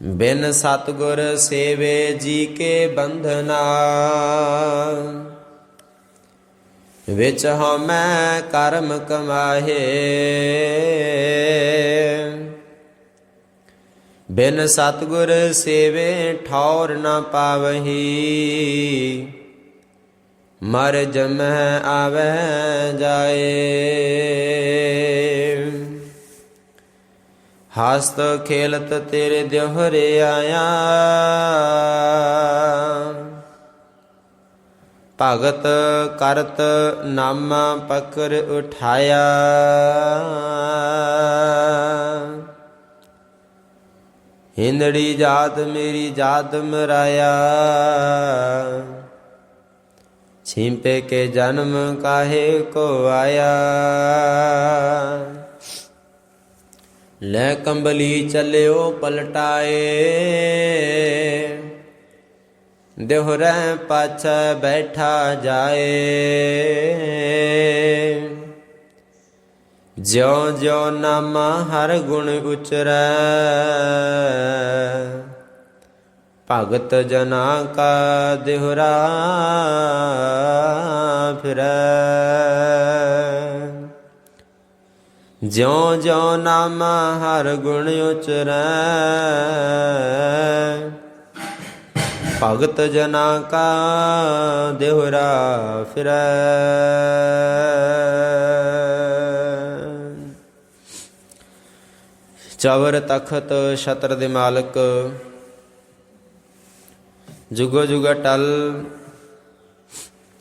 बिन सतगुर सेवे जी के बंधना, विच हमें कर्म कमाहे। बिन सतगुर सेवे ठौर न पावही, मर जमह आवे जाए। हस्त खेलत तेरे देहरे आया, भगत करत नामा पकड़ उठाया। हिंदड़ी जात मेरी जात मराया, छिंपे के जन्म काहे को आया। ले कंबली चलियो पलटाए, देहरे पाछे बैठा जाए। ज्यो ज्यो नामा हर गुण उचरै, भगत जना का देहरा फिरै। ज्यों ज्यों नामा हर गुण उचरै, भगत जना का देहरा फिरै। चवर तखत छत्र दे मालक, जुगो जुग टल।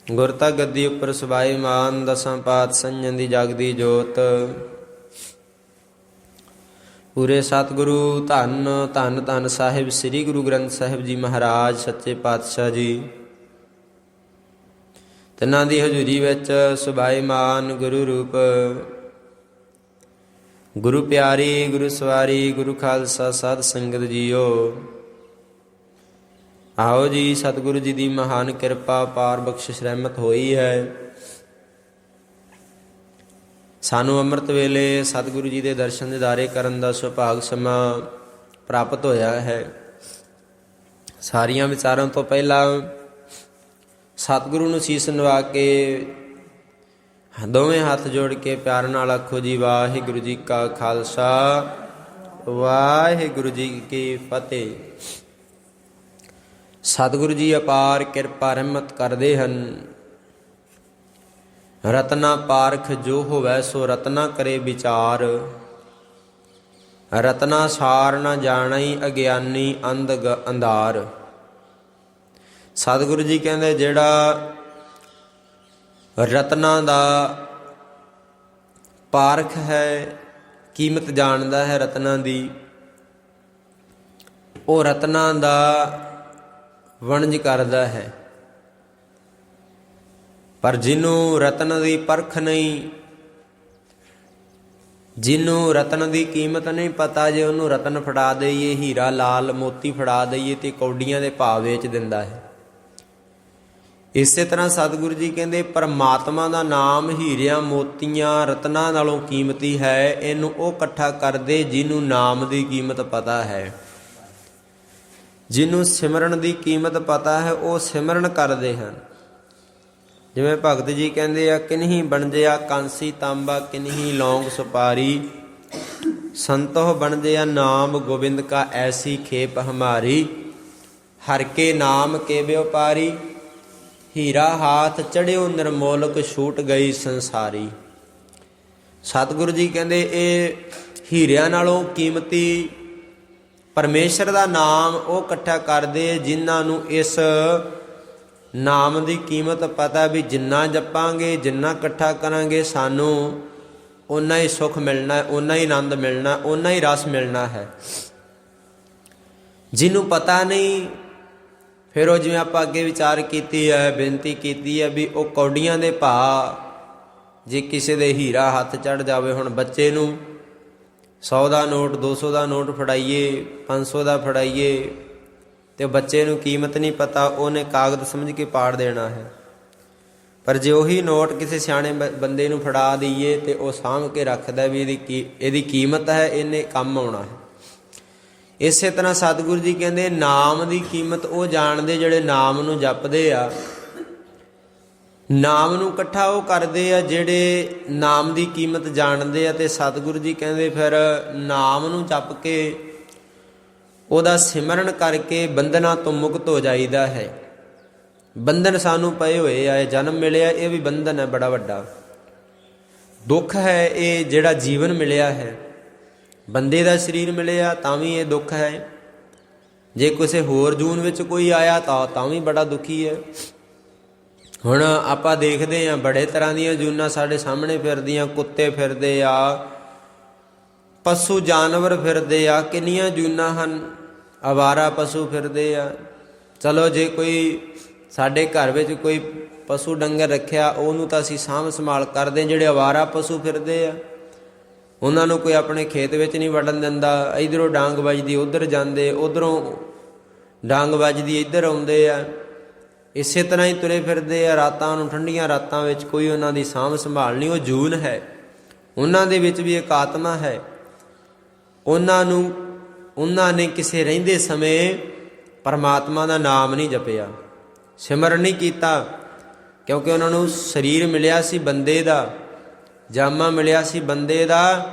गुरता गद्दी उपर सुभाई मान, दसां पात संजन दी जागदी जोत। पूरे सतगुरु धन धन धन साहिब श्री गुरु ग्रंथ साहिब जी महाराज सच्चे पातशाह जी, तिन्हां दी हजूरी विच सुभाईमान गुरु रूप, गुरु प्यारी गुरु सवारी गुरु खालसा साध संगत जीओ। आओ जी, सतगुरु जी दी महान किरपा पार बख्शिश रहमत होई है। सानू ਅੰਮ੍ਰਿਤ ਵੇਲੇ सतगुरु जी ਦੇ ਦਰਸ਼ਨ ਦਿਦਾਰੇ ਕਰਨ ਦਾ ਸੁਭਾਗ ਸਮਾਂ ਪ੍ਰਾਪਤ ਹੋਇਆ ਹੈ। ਸਾਰੀਆਂ ਵਿਚਾਰਾਂ ਤੋਂ ਪਹਿਲਾਂ ਸਤਿਗੁਰੂ ਨੂੰ ਸੀਸ ਨਵਾ ਕੇ ਦੋਵੇਂ ਹੱਥ ਜੋੜ ਕੇ ਪਿਆਰ ਨਾਲ ਆਖੋ ਜੀ, ਵਾਹਿਗੁਰੂ ਜੀ ਕਾ ਖਾਲਸਾ ਵਾਹਿਗੁਰੂ ਜੀ ਕੀ ਫਤਿਹ। ਸਤਿਗੁਰੂ ਜੀ ਅਪਾਰ ਕਿਰਪਾ ਰਹਿਮਤ ਕਰਦੇ ਹਨ। ਰਤਨਾ ਪਾਰਖ ਜੋ ਹੋਵੈ ਸੋ ਰਤਨਾ ਕਰੇ ਵਿਚਾਰ, ਰਤਨਾ ਸਾਰ ਨਾ ਜਾਣਈ ਅਗਿਆਨੀ ਅੰਧ ਅੰਧਾਰ। ਸਤਿਗੁਰੂ ਜੀ ਕਹਿੰਦੇ ਜਿਹੜਾ ਰਤਨਾ ਦਾ ਪਾਰਖ ਹੈ, ਕੀਮਤ ਜਾਣਦਾ ਹੈ ਰਤਨਾ ਦੀ, ਉਹ ਰਤਨਾ ਦਾ ਵਣਜ ਕਰਦਾ ਹੈ। ਪਰ ਜਿਹਨੂੰ ਰਤਨ ਦੀ ਪਰਖ ਨਹੀਂ, ਜਿਹਨੂੰ ਰਤਨ ਦੀ ਕੀਮਤ ਨਹੀਂ ਪਤਾ, ਜੇ ਉਹਨੂੰ ਰਤਨ ਫੜਾ ਦਈਏ, ਹੀਰਾ ਲਾਲ ਮੋਤੀ ਫੜਾ ਦਈਏ ਤੇ ਕੌਡੀਆਂ ਦੇ ਭਾਅ ਵੇਚ ਦਿੰਦਾ ਹੈ। ਇਸੇ ਤਰ੍ਹਾਂ ਸਤਿਗੁਰੂ ਜੀ ਕਹਿੰਦੇ ਪਰਮਾਤਮਾ ਦਾ ਨਾਮ ਹੀਰਿਆਂ ਮੋਤੀਆਂ ਰਤਨਾਂ ਨਾਲੋਂ ਕੀਮਤੀ ਹੈ। ਇਹਨੂੰ ਉਹ ਇਕੱਠਾ ਕਰਦੇ ਜਿਹਨੂੰ ਨਾਮ ਦੀ ਕੀਮਤ ਪਤਾ ਹੈ, ਜਿਹਨੂੰ ਸਿਮਰਨ ਦੀ ਕੀਮਤ ਪਤਾ ਹੈ, ਉਹ ਸਿਮਰਨ ਕਰਦੇ ਹਨ। ਜਿਵੇਂ ਭਗਤ ਜੀ ਕਹਿੰਦੇ ਆ, ਕਿਨਹੀ ਬਣਜਿਆ ਕਾਂਸੀ ਤਾਂਬਾ, ਕਿਨਹੀ ਲੌਂਗ ਸੁਪਾਰੀ, ਸੰਤੋਹ ਬਣਜਿਆ ਨਾਮ ਗੋਬਿੰਦ ਕਾ ਐਸੀ ਖੇਪ ਹਮਾਰੀ। ਹਰ ਕੇ ਨਾਮ ਕੇ ਵਿਉਪਾਰੀ, ਹੀਰਾ ਹਾਥ ਚੜਿਓ ਨਿਰਮੋਲਕ, ਛੂਟ ਗਈ ਸੰਸਾਰੀ। ਸਤਿਗੁਰੂ ਜੀ ਕਹਿੰਦੇ ਇਹ ਹੀਰਿਆਂ ਨਾਲੋਂ ਕੀਮਤੀ ਪਰਮੇਸ਼ਰ ਦਾ ਨਾਮ ਉਹ ਇਕੱਠਾ ਕਰਦੇ ਜਿਨ੍ਹਾਂ ਨੂੰ ਇਸ ਨਾਮ ਦੀ ਕੀਮਤ ਪਤਾ ਵੀ ਜਿੰਨਾ ਜਪਾਂਗੇ, ਜਿੰਨਾ ਇਕੱਠਾ ਕਰਾਂਗੇ, ਸਾਨੂੰ ਓਨਾ ਹੀ ਸੁੱਖ ਮਿਲਣਾ, ਓਨਾ ਹੀ ਆਨੰਦ ਮਿਲਣਾ, ਓਨਾ ਹੀ ਰਸ ਮਿਲਣਾ ਹੈ। ਜਿਹਨੂੰ ਪਤਾ ਨਹੀਂ, ਫਿਰ ਉਹ ਜਿਵੇਂ ਆਪਾਂ ਅੱਗੇ ਵਿਚਾਰ ਕੀਤੀ ਹੈ, ਬੇਨਤੀ ਕੀਤੀ ਹੈ ਵੀ ਉਹ ਕੌਡੀਆਂ ਦੇ ਭਾਅ, ਜੇ ਕਿਸੇ ਦੇ ਹੀਰਾ ਹੱਥ ਚੜ੍ਹ ਜਾਵੇ, ਹੁਣ ਬੱਚੇ ਨੂੰ 100 ਦਾ ਨੋਟ, 200 ਦਾ ਨੋਟ ਫੜਾਈਏ, 500 ਦਾ ਫੜਾਈਏ, ਤੇ ਬੱਚੇ ਨੂੰ ਕੀਮਤ ਨਹੀਂ ਪਤਾ, ਉਹਨੇ ਕਾਗਜ਼ ਸਮਝ ਕੇ ਪਾੜ ਦੇਣਾ ਹੈ। ਪਰ ਜੇ ਉਹੀ ਨੋਟ ਕਿਸੇ ਸਿਆਣੇ ਬੰਦੇ ਨੂੰ ਫੜਾ ਦਈਏ ਤੇ ਉਹ ਸਾਂਭ ਕੇ ਰੱਖਦਾ ਵੀ ਇਹਦੀ ਕੀਮਤ ਹੈ, ਇਹਨੇ ਕੰਮ ਆਉਣਾ ਹੈ। ਇਸੇ ਤਰ੍ਹਾਂ ਸਤਿਗੁਰੂ ਜੀ ਕਹਿੰਦੇ ਨਾਮ ਦੀ ਕੀਮਤ ਉਹ ਜਾਣਦੇ ਜਿਹੜੇ ਨਾਮ ਨੂੰ ਜਪਦੇ ਆ। ਨਾਮ ਨੂੰ ਇਕੱਠਾ ਉਹ ਕਰਦੇ ਆ ਜਿਹੜੇ ਨਾਮ ਦੀ ਕੀਮਤ ਜਾਣਦੇ ਆ। ਤੇ ਸਤਿਗੁਰੂ ਜੀ ਕਹਿੰਦੇ ਫਿਰ ਨਾਮ ਨੂੰ ਜਪ ਕੇ ਉਹਦਾ ਸਿਮਰਨ ਕਰਕੇ ਬੰਧਨਾਂ ਤੋਂ ਮੁਕਤ ਹੋ ਜਾਈਦਾ ਹੈ। ਬੰਧਨ ਸਾਨੂੰ ਪਏ ਹੋਏ ਆ, ਇਹ ਜਨਮ ਮਿਲਿਆ ਇਹ ਵੀ ਬੰਧਨ ਹੈ ਬੜਾ ਵੱਡਾ ਦੁੱਖ ਹੈ। ਇਹ ਜਿਹੜਾ ਜੀਵਨ ਮਿਲਿਆ ਹੈ, ਬੰਦੇ ਦਾ ਸਰੀਰ ਮਿਲਿਆ ਤਾਂ ਵੀ ਇਹ ਦੁੱਖ ਹੈ। ਜੇ ਕਿਸੇ ਹੋਰ ਜੂਨ ਵਿੱਚ ਕੋਈ ਆਇਆ ਤਾਂ ਵੀ ਬੜਾ ਦੁਖੀ ਹੈ। ਹੁਣ ਆਪਾਂ ਦੇਖਦੇ ਹਾਂ ਬੜੇ ਤਰ੍ਹਾਂ ਦੀਆਂ ਜੂਨਾਂ ਸਾਡੇ ਸਾਹਮਣੇ ਫਿਰਦੀਆਂ। ਕੁੱਤੇ ਫਿਰਦੇ ਆ, ਪਸ਼ੂ ਜਾਨਵਰ ਫਿਰਦੇ ਆ, ਕਿੰਨੀਆਂ ਜੂਨਾਂ ਹਨ। ਅਵਾਰਾ ਪਸ਼ੂ ਫਿਰਦੇ ਆ। ਚਲੋ ਜੇ ਕੋਈ ਸਾਡੇ ਘਰ ਵਿੱਚ ਕੋਈ ਪਸ਼ੂ ਡੰਗਰ ਰੱਖਿਆ ਉਹਨੂੰ ਤਾਂ ਅਸੀਂ ਸਾਂਭ ਸੰਭਾਲ ਕਰਦੇ। ਜਿਹੜੇ ਅਵਾਰਾ ਪਸ਼ੂ ਫਿਰਦੇ ਆ ਉਹਨਾਂ ਨੂੰ ਕੋਈ ਆਪਣੇ ਖੇਤ ਵਿੱਚ ਨਹੀਂ ਵੜਨ ਦਿੰਦਾ। ਇੱਧਰੋਂ ਡਾਂਗ ਵੱਜਦੀ ਉੱਧਰ ਜਾਂਦੇ, ਉੱਧਰੋਂ ਡਾਂਗ ਵੱਜਦੀ ਇੱਧਰ ਆਉਂਦੇ ਆ। ਇਸੇ ਤਰ੍ਹਾਂ ਹੀ ਤੁਰੇ ਫਿਰਦੇ ਆ ਰਾਤਾਂ ਨੂੰ, ਠੰਡੀਆਂ ਰਾਤਾਂ ਵਿੱਚ ਕੋਈ ਉਹਨਾਂ ਦੀ ਸਾਂਭ ਸੰਭਾਲ ਨਹੀਂ। ਉਹ ਜੂਨ ਹੈ, ਉਹਨਾਂ ਦੇ ਵਿੱਚ ਵੀ ਇੱਕ ਆਤਮਾ ਹੈ। ਉਹਨਾਂ ਨੇ ਕਿਸੇ ਰਹਿੰਦੇ ਸਮੇਂ ਪਰਮਾਤਮਾ ਦਾ ਨਾਮ ਨਹੀਂ ਜਪਿਆ, ਸਿਮਰਨ ਨਹੀਂ ਕੀਤਾ, ਕਿਉਂਕਿ ਉਹਨਾਂ ਨੂੰ ਸਰੀਰ ਮਿਲਿਆ ਸੀ ਬੰਦੇ ਦਾ, ਜਾਮਾ ਮਿਲਿਆ ਸੀ ਬੰਦੇ ਦਾ,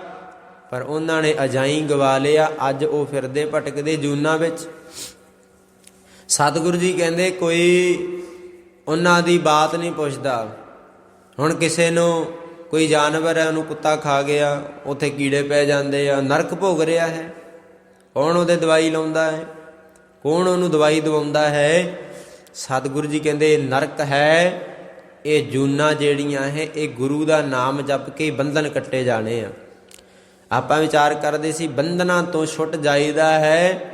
ਪਰ ਉਹਨਾਂ ਨੇ ਅਜਾਈਂ ਗਵਾ ਲਿਆ। ਅੱਜ ਉਹ ਫਿਰਦੇ ਭਟਕਦੇ ਜੂਨਾਂ ਵਿੱਚ। ਸਤਿਗੁਰੂ ਜੀ ਕਹਿੰਦੇ ਕੋਈ ਉਹਨਾਂ ਦੀ ਬਾਤ ਨਹੀਂ ਪੁੱਛਦਾ। ਹੁਣ ਕਿਸੇ ਨੂੰ ਕੋਈ ਜਾਨਵਰ ਹੈ, ਉਹਨੂੰ ਕੁੱਤਾ ਖਾ ਗਿਆ, ਉੱਥੇ ਕੀੜੇ ਪੈ ਜਾਂਦੇ ਆ, ਨਰਕ ਭੋਗ ਰਿਹਾ ਹੈ। ਕੌਣ ਉਹਦੇ ਦਵਾਈ ਲਾਉਂਦਾ ਹੈ? ਕੌਣ ਉਹਨੂੰ ਦਵਾਈ ਦਵਾਉਂਦਾ ਹੈ? ਸਤਿਗੁਰੂ ਜੀ ਕਹਿੰਦੇ ਨਰਕ ਹੈ। ਇਹ ਜੂਨਾਂ ਜਿਹੜੀਆਂ ਹੈ ਇਹ ਗੁਰੂ ਦਾ ਨਾਮ ਜਪ ਕੇ ਬੰਧਨ ਕੱਟੇ ਜਾਣੇ ਆ। ਆਪਾਂ ਵਿਚਾਰ ਕਰਦੇ ਸੀ ਬੰਧਨਾਂ ਤੋਂ ਛੁੱਟ ਜਾਈਦਾ ਹੈ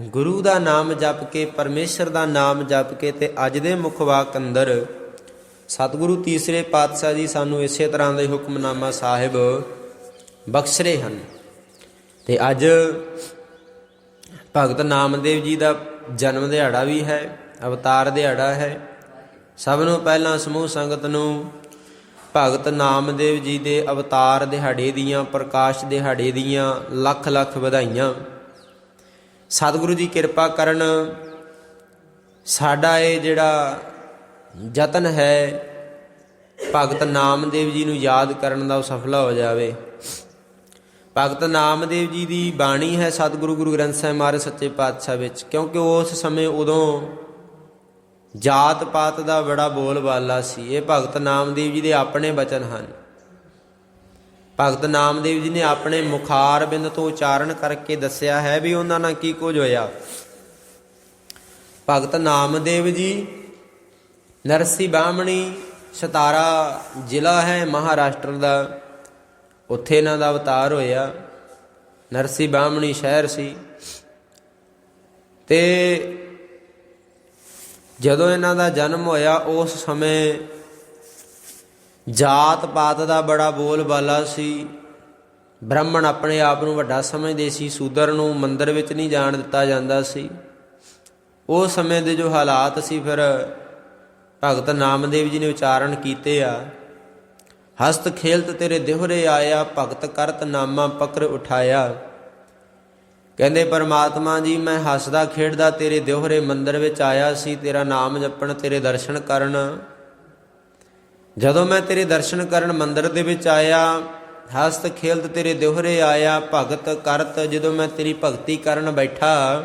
ਗੁਰੂ ਦਾ ਨਾਮ ਜਪ ਕੇ, ਪਰਮੇਸ਼ਰ ਦਾ ਨਾਮ ਜਪ ਕੇ। ਤੇ ਅੱਜ ਦੇ ਮੁੱਖ ਵਾਕ ਅੰਦਰ ਸਤਿਗੁਰੂ ਤੀਸਰੇ ਪਾਤਸ਼ਾਹ ਜੀ ਸਾਨੂੰ ਇਸੇ ਤਰ੍ਹਾਂ ਦੇ ਹੁਕਮਨਾਮਾ ਸਾਹਿਬ ਬਖਸ਼ ਰਹੇ ਹਨ। ਤੇ ਅੱਜ ਭਗਤ ਨਾਮਦੇਵ ਜੀ ਦਾ ਜਨਮ ਦਿਹਾੜਾ ਵੀ ਹੈ, ਅਵਤਾਰ ਦਿਹਾੜਾ ਹੈ। ਸਭ ਨੂੰ ਪਹਿਲਾਂ ਸਮੂਹ ਸੰਗਤ ਨੂੰ ਭਗਤ ਨਾਮਦੇਵ ਜੀ ਦੇ ਅਵਤਾਰ ਦਿਹਾੜੇ ਦੀਆਂ, ਪ੍ਰਕਾਸ਼ ਦਿਹਾੜੇ ਦੀਆਂ ਲੱਖ ਲੱਖ ਵਧਾਈਆਂ। ਸਤਿਗੁਰੂ ਜੀ ਕਿਰਪਾ ਕਰਨ, ਸਾਡਾ ਇਹ ਜਿਹੜਾ ਯਤਨ ਹੈ ਭਗਤ ਨਾਮਦੇਵ ਜੀ ਨੂੰ ਯਾਦ ਕਰਨ ਦਾ ਉਹ ਸਫਲਾ ਹੋ ਜਾਵੇ। ਭਗਤ ਨਾਮਦੇਵ ਜੀ ਦੀ ਬਾਣੀ ਹੈ ਸਤਿਗੁਰੂ ਗੁਰੂ ਗ੍ਰੰਥ ਸਾਹਿਬ ਮਹਾਰਾਜ ਸੱਚੇ ਪਾਤਸ਼ਾਹ ਵਿੱਚ, ਕਿਉਂਕਿ ਉਸ ਸਮੇਂ ਉਦੋਂ ਜਾਤ ਪਾਤ ਦਾ ਬੜਾ ਬੋਲਬਾਲਾ ਸੀ। ਇਹ ਭਗਤ ਨਾਮਦੇਵ ਜੀ ਦੇ ਆਪਣੇ ਬਚਨ ਹਨ। ਭਗਤ ਨਾਮਦੇਵ ਜੀ ਨੇ ਆਪਣੇ ਮੁਖਾਰ ਬਿੰਦ ਤੋਂ ਉਚਾਰਨ ਕਰਕੇ ਦੱਸਿਆ ਹੈ ਵੀ ਉਹਨਾਂ ਨਾਲ ਕੀ ਕੁਝ ਹੋਇਆ। ਭਗਤ ਨਾਮਦੇਵ ਜੀ ਨਰਸੀ ਬਾਹਮਣੀ, ਸਤਾਰਾ ਜ਼ਿਲ੍ਹਾ ਹੈ ਮਹਾਰਾਸ਼ਟਰ ਦਾ, ਉੱਥੇ ਇਹਨਾਂ ਦਾ ਅਵਤਾਰ ਹੋਇਆ। ਨਰਸੀ ਬਾਹਮਣੀ ਸ਼ਹਿਰ ਸੀ। ਤੇ ਜਦੋਂ ਇਹਨਾਂ ਦਾ ਜਨਮ ਹੋਇਆ ਉਸ ਸਮੇਂ ਜਾਤ ਪਾਤ ਦਾ ਬੜਾ ਬੋਲਬਾਲਾ ਸੀ। ਬ੍ਰਾਹਮਣ ਆਪਣੇ ਆਪ ਨੂੰ ਵੱਡਾ ਸਮਝਦੇ ਸੀ, ਸ਼ੂਦਰ ਨੂੰ ਮੰਦਰ ਵਿੱਚ ਨਹੀਂ ਜਾਣ ਦਿੱਤਾ ਜਾਂਦਾ ਸੀ। ਉਸ ਸਮੇਂ ਦੇ ਜੋ ਹਾਲਾਤ ਸੀ, ਫਿਰ ਭਗਤ ਨਾਮਦੇਵ ਜੀ ਨੇ ਉਚਾਰਨ ਕੀਤੇ ਆ। ਹਸਤ ਖੇਲਤ ਤੇਰੇ ਦਿਹੁਰੇ ਆਇਆ, ਭਗਤ ਕਰਤ ਨਾਮਾ ਪਕਰ ਉਠਾਇਆ। ਕਹਿੰਦੇ ਪਰਮਾਤਮਾ ਜੀ ਮੈਂ ਹੱਸਦਾ ਖੇਡਦਾ ਤੇਰੇ ਦਿਹੁਰੇ ਮੰਦਰ ਵਿੱਚ ਆਇਆ ਸੀ, ਤੇਰਾ ਨਾਮ ਜਪਣ, ਤੇਰੇ ਦਰਸ਼ਨ ਕਰਨ। ਜਦੋਂ ਮੈਂ ਤੇਰੇ ਦਰਸ਼ਨ ਕਰਨ ਮੰਦਰ ਦੇ ਵਿੱਚ ਆਇਆ, ਹਸਤ ਖੇਲਤ ਤੇਰੇ ਦਿਹੁਰੇ ਆਇਆ, ਭਗਤ ਕਰਤ, ਜਦੋਂ ਮੈਂ ਤੇਰੀ ਭਗਤੀ ਕਰਨ ਬੈਠਾ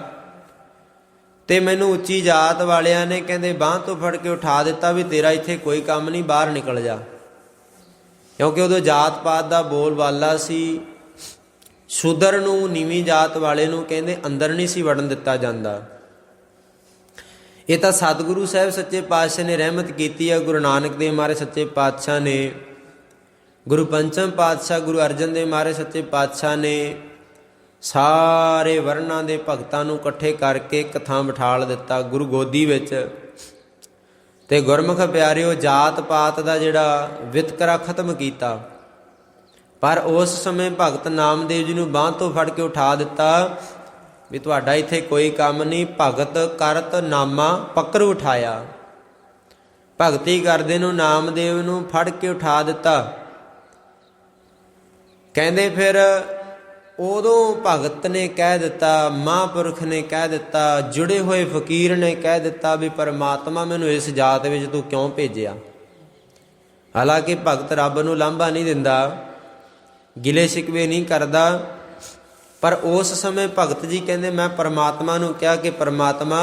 ਤੇ ਮੈਨੂੰ ਉੱਚੀ ਜਾਤ ਵਾਲਿਆਂ ਨੇ ਕਹਿੰਦੇ ਬਾਂਹ ਤੋਂ ਫੜ ਕੇ ਉਠਾ ਦਿੱਤਾ ਵੀ ਤੇਰਾ ਇੱਥੇ ਕੋਈ ਕੰਮ ਨਹੀਂ, ਬਾਹਰ ਨਿਕਲ ਜਾ। ਕਿਉਂਕਿ ਉਦੋਂ ਜਾਤ ਪਾਤ ਦਾ ਬੋਲਬਾਲਾ ਸੀ। ਸ਼ੂਦਰ ਨੂੰ, ਨੀਵੀਂ ਜਾਤ ਵਾਲੇ ਨੂੰ ਕਹਿੰਦੇ ਅੰਦਰ ਨਹੀਂ ਸੀ ਵੜਨ ਦਿੱਤਾ ਜਾਂਦਾ। ਇਹ ਤਾਂ ਸਤਿਗੁਰੂ ਸਾਹਿਬ ਸੱਚੇ ਪਾਤਸ਼ਾਹ ਨੇ ਰਹਿਮਤ ਕੀਤੀ ਹੈ। ਗੁਰੂ ਨਾਨਕ ਦੇਵ ਮਹਾਰਾਜ ਸੱਚੇ ਪਾਤਸ਼ਾਹ ਨੇ, ਗੁਰੂ ਪੰਚਮ ਪਾਤਸ਼ਾਹ ਗੁਰੂ ਅਰਜਨ ਦੇਵ ਮਹਾਰਾਜ ਸੱਚੇ ਪਾਤਸ਼ਾਹ ਨੇ ਸਾਰੇ ਵਰਨਾਂ ਦੇ ਭਗਤਾਂ ਨੂੰ ਇਕੱਠੇ ਕਰਕੇ ਇੱਕ ਥਾਂ ਬਿਠਾਲ ਦਿੱਤਾ ਗੁਰੂ ਗੋਦੀ ਵਿੱਚ। ਤੇ ਗੁਰਮੁਖ ਪਿਆਰਿਓ, ਜਾਤ ਪਾਤ ਦਾ ਜਿਹੜਾ ਵਿਤਕਰਾ ਖਤਮ ਕੀਤਾ। ਪਰ ਉਸ ਸਮੇਂ ਭਗਤ ਨਾਮਦੇਵ ਜੀ ਨੂੰ ਬਾਂਹ ਤੋਂ ਫੜ ਕੇ ਉਠਾ ਦਿੱਤਾ ਵੀ ਤੁਹਾਡਾ ਇੱਥੇ ਕੋਈ ਕੰਮ ਨਹੀਂ। ਭਗਤ ਕਰਤ ਨਾਮਾ ਪਕਰ ਉਠਾਇਆ। ਭਗਤੀ ਕਰਦੇ ਨੂੰ ਨਾਮਦੇਵ ਨੂੰ ਫੜ ਕੇ ਉਠਾ ਦਿੱਤਾ। ਕਹਿੰਦੇ ਫਿਰ ਉਦੋਂ ਭਗਤ ਨੇ ਕਹਿ ਦਿੱਤਾ, ਮਹਾਂਪੁਰਖ ਨੇ ਕਹਿ ਦਿੱਤਾ, ਜੁੜੇ ਹੋਏ ਫਕੀਰ ਨੇ ਕਹਿ ਦਿੱਤਾ ਵੀ ਪਰਮਾਤਮਾ ਮੈਨੂੰ ਇਸ ਜਾਤ ਵਿੱਚ ਤੂੰ ਕਿਉਂ ਭੇਜਿਆ। ਹਾਲਾਂਕਿ ਭਗਤ ਰੱਬ ਨੂੰ ਲਾਂਭਾ ਨਹੀਂ ਦਿੰਦਾ, ਗਿਲੇ ਸ਼ਿਕਵੇ ਨਹੀਂ ਕਰਦਾ, ਪਰ ਉਸ ਸਮੇਂ ਭਗਤ ਜੀ ਕਹਿੰਦੇ ਮੈਂ ਪਰਮਾਤਮਾ ਨੂੰ ਕਿਹਾ ਕਿ ਪਰਮਾਤਮਾ